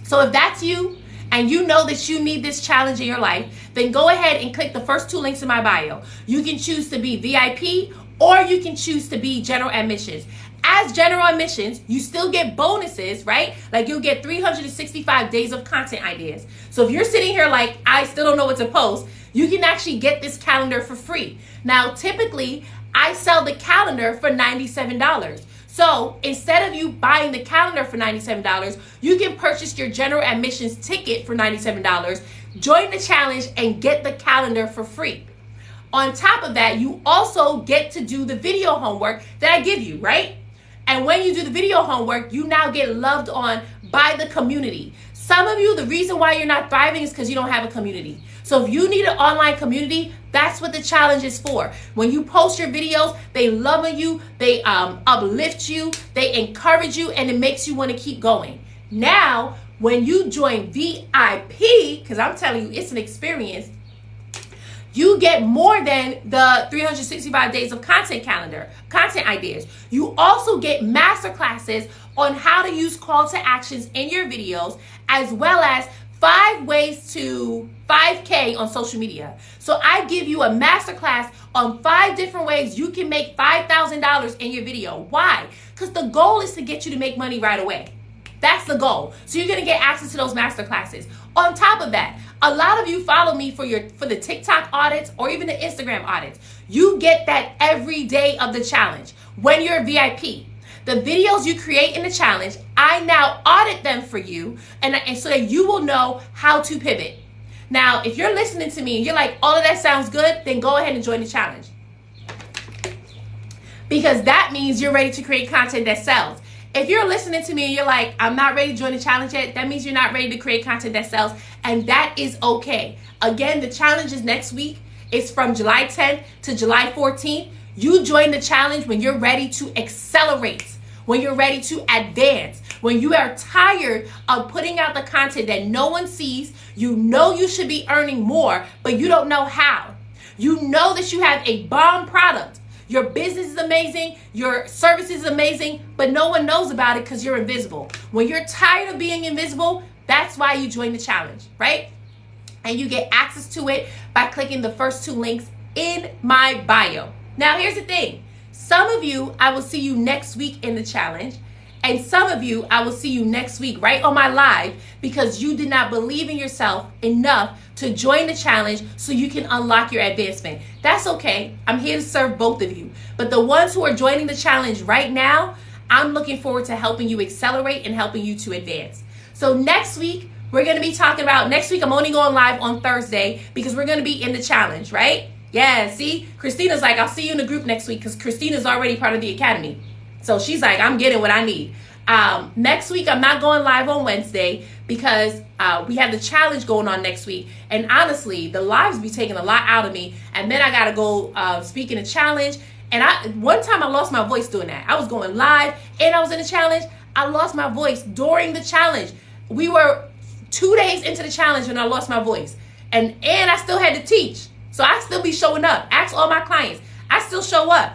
So if that's you, and you know that you need this challenge in your life, then go ahead and click the first 2 links in my bio. You can choose to be VIP, or you can choose to be general admissions. As general admissions, you still get bonuses, right? Like you'll get 365 days of content ideas. So if you're sitting here like, I still don't know what to post, you can actually get this calendar for free. Now, typically, I sell the calendar for $97. So instead of you buying the calendar for $97, you can purchase your general admissions ticket for $97, join the challenge, and get the calendar for free. On top of that, you also get to do the video homework that I give you, right? And when you do the video homework, you now get loved on by the community. Some of you, the reason why you're not thriving is because you don't have a community. So if you need an online community, that's what the challenge is for. When you post your videos, they love you, they uplift you, they encourage you, and it makes you want to keep going. Now, when you join VIP, because I'm telling you, it's an experience, you get more than the 365 days of content ideas. You also get masterclasses on how to use call to actions in your videos, as well as 5 ways to 5K on social media. So I give you a masterclass on 5 different ways you can make $5,000 in your video. Why? Because the goal is to get you to make money right away. That's the goal. So you're going to get access to those masterclasses. On top of that, a lot of you follow me for the TikTok audits or even the Instagram audits. You get that every day of the challenge when you're a VIP. The videos you create in the challenge, I now audit them for you, and so that you will know how to pivot. Now, if you're listening to me and you're like, all of that sounds good, then go ahead and join the challenge. Because that means you're ready to create content that sells. If you're listening to me and you're like, I'm not ready to join the challenge yet, that means you're not ready to create content that sells, and that is okay. Again, the challenge is next week. It's from July 10th to July 14th. You join the challenge when you're ready to accelerate, when you're ready to advance, when you are tired of putting out the content that no one sees. You know you should be earning more, but you don't know how. You know that you have a bomb product. Your business is amazing, your service is amazing, but no one knows about it because you're invisible. When you're tired of being invisible, that's why you join the challenge, right? And you get access to it by clicking the first 2 links in my bio. Now, here's the thing. Some of you, I will see you next week in the challenge. And some of you, I will see you next week right on my live, because you did not believe in yourself enough to join the challenge so you can unlock your advancement. That's okay. I'm here to serve both of you. But the ones who are joining the challenge right now, I'm looking forward to helping you accelerate and helping you to advance. So next week, we're going to be talking about, next week I'm only going live on Thursday because we're going to be in the challenge, right? Yeah, see, Christina's like, I'll see you in the group next week because Christina's already part of the academy. So she's like, I'm getting what I need. Next week, I'm not going live on Wednesday because we have the challenge going on next week. And honestly, the lives be taking a lot out of me. And then I got to go speak in a challenge. And one time I lost my voice doing that. I was going live and I was in a challenge. I lost my voice during the challenge. We were 2 days into the challenge when I lost my voice. And I still had to teach. So I still be showing up. Ask all my clients. I still show up.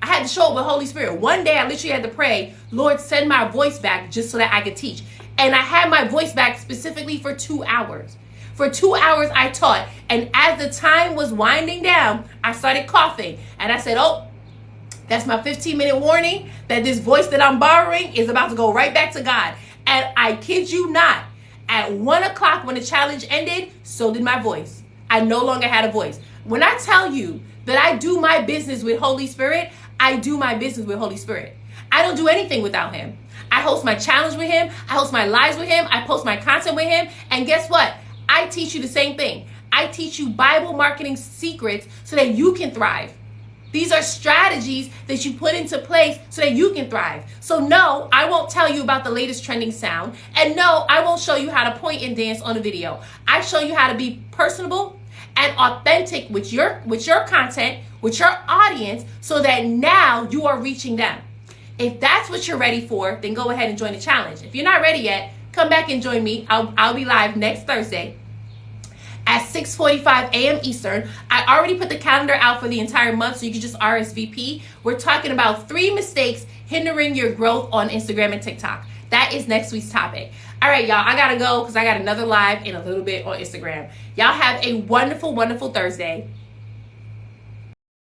I had to show up with Holy Spirit. One day I literally had to pray, Lord, send my voice back just so that I could teach. And I had my voice back specifically for 2 hours. For 2 hours I taught. And as the time was winding down, I started coughing. And I said, oh, that's my 15-minute warning that this voice that I'm borrowing is about to go right back to God. And I kid you not, at 1 o'clock when the challenge ended, so did my voice. I no longer had a voice. When I tell you that I do my business with Holy Spirit, I do my business with Holy Spirit. I don't do anything without him. I host my challenge with him. I host my lives with him. I post my content with him. And guess what? I teach you the same thing. I teach you Bible marketing secrets so that you can thrive. These are strategies that you put into place so that you can thrive. So no, I won't tell you about the latest trending sound. And no, I won't show you how to point and dance on a video. I show you how to be personable and authentic with your content, with your audience, so that now you are reaching them. If that's what you're ready for, then go ahead and join the challenge. If you're not ready yet, come back and join me. I'll be live next Thursday at 6:45 a.m. Eastern. I already put the calendar out for the entire month, so you can just RSVP. We're talking about 3 mistakes hindering your growth on Instagram and TikTok. That is next week's topic. All right, y'all, I gotta go because I got another live in a little bit on Instagram. Y'all have a wonderful, wonderful Thursday.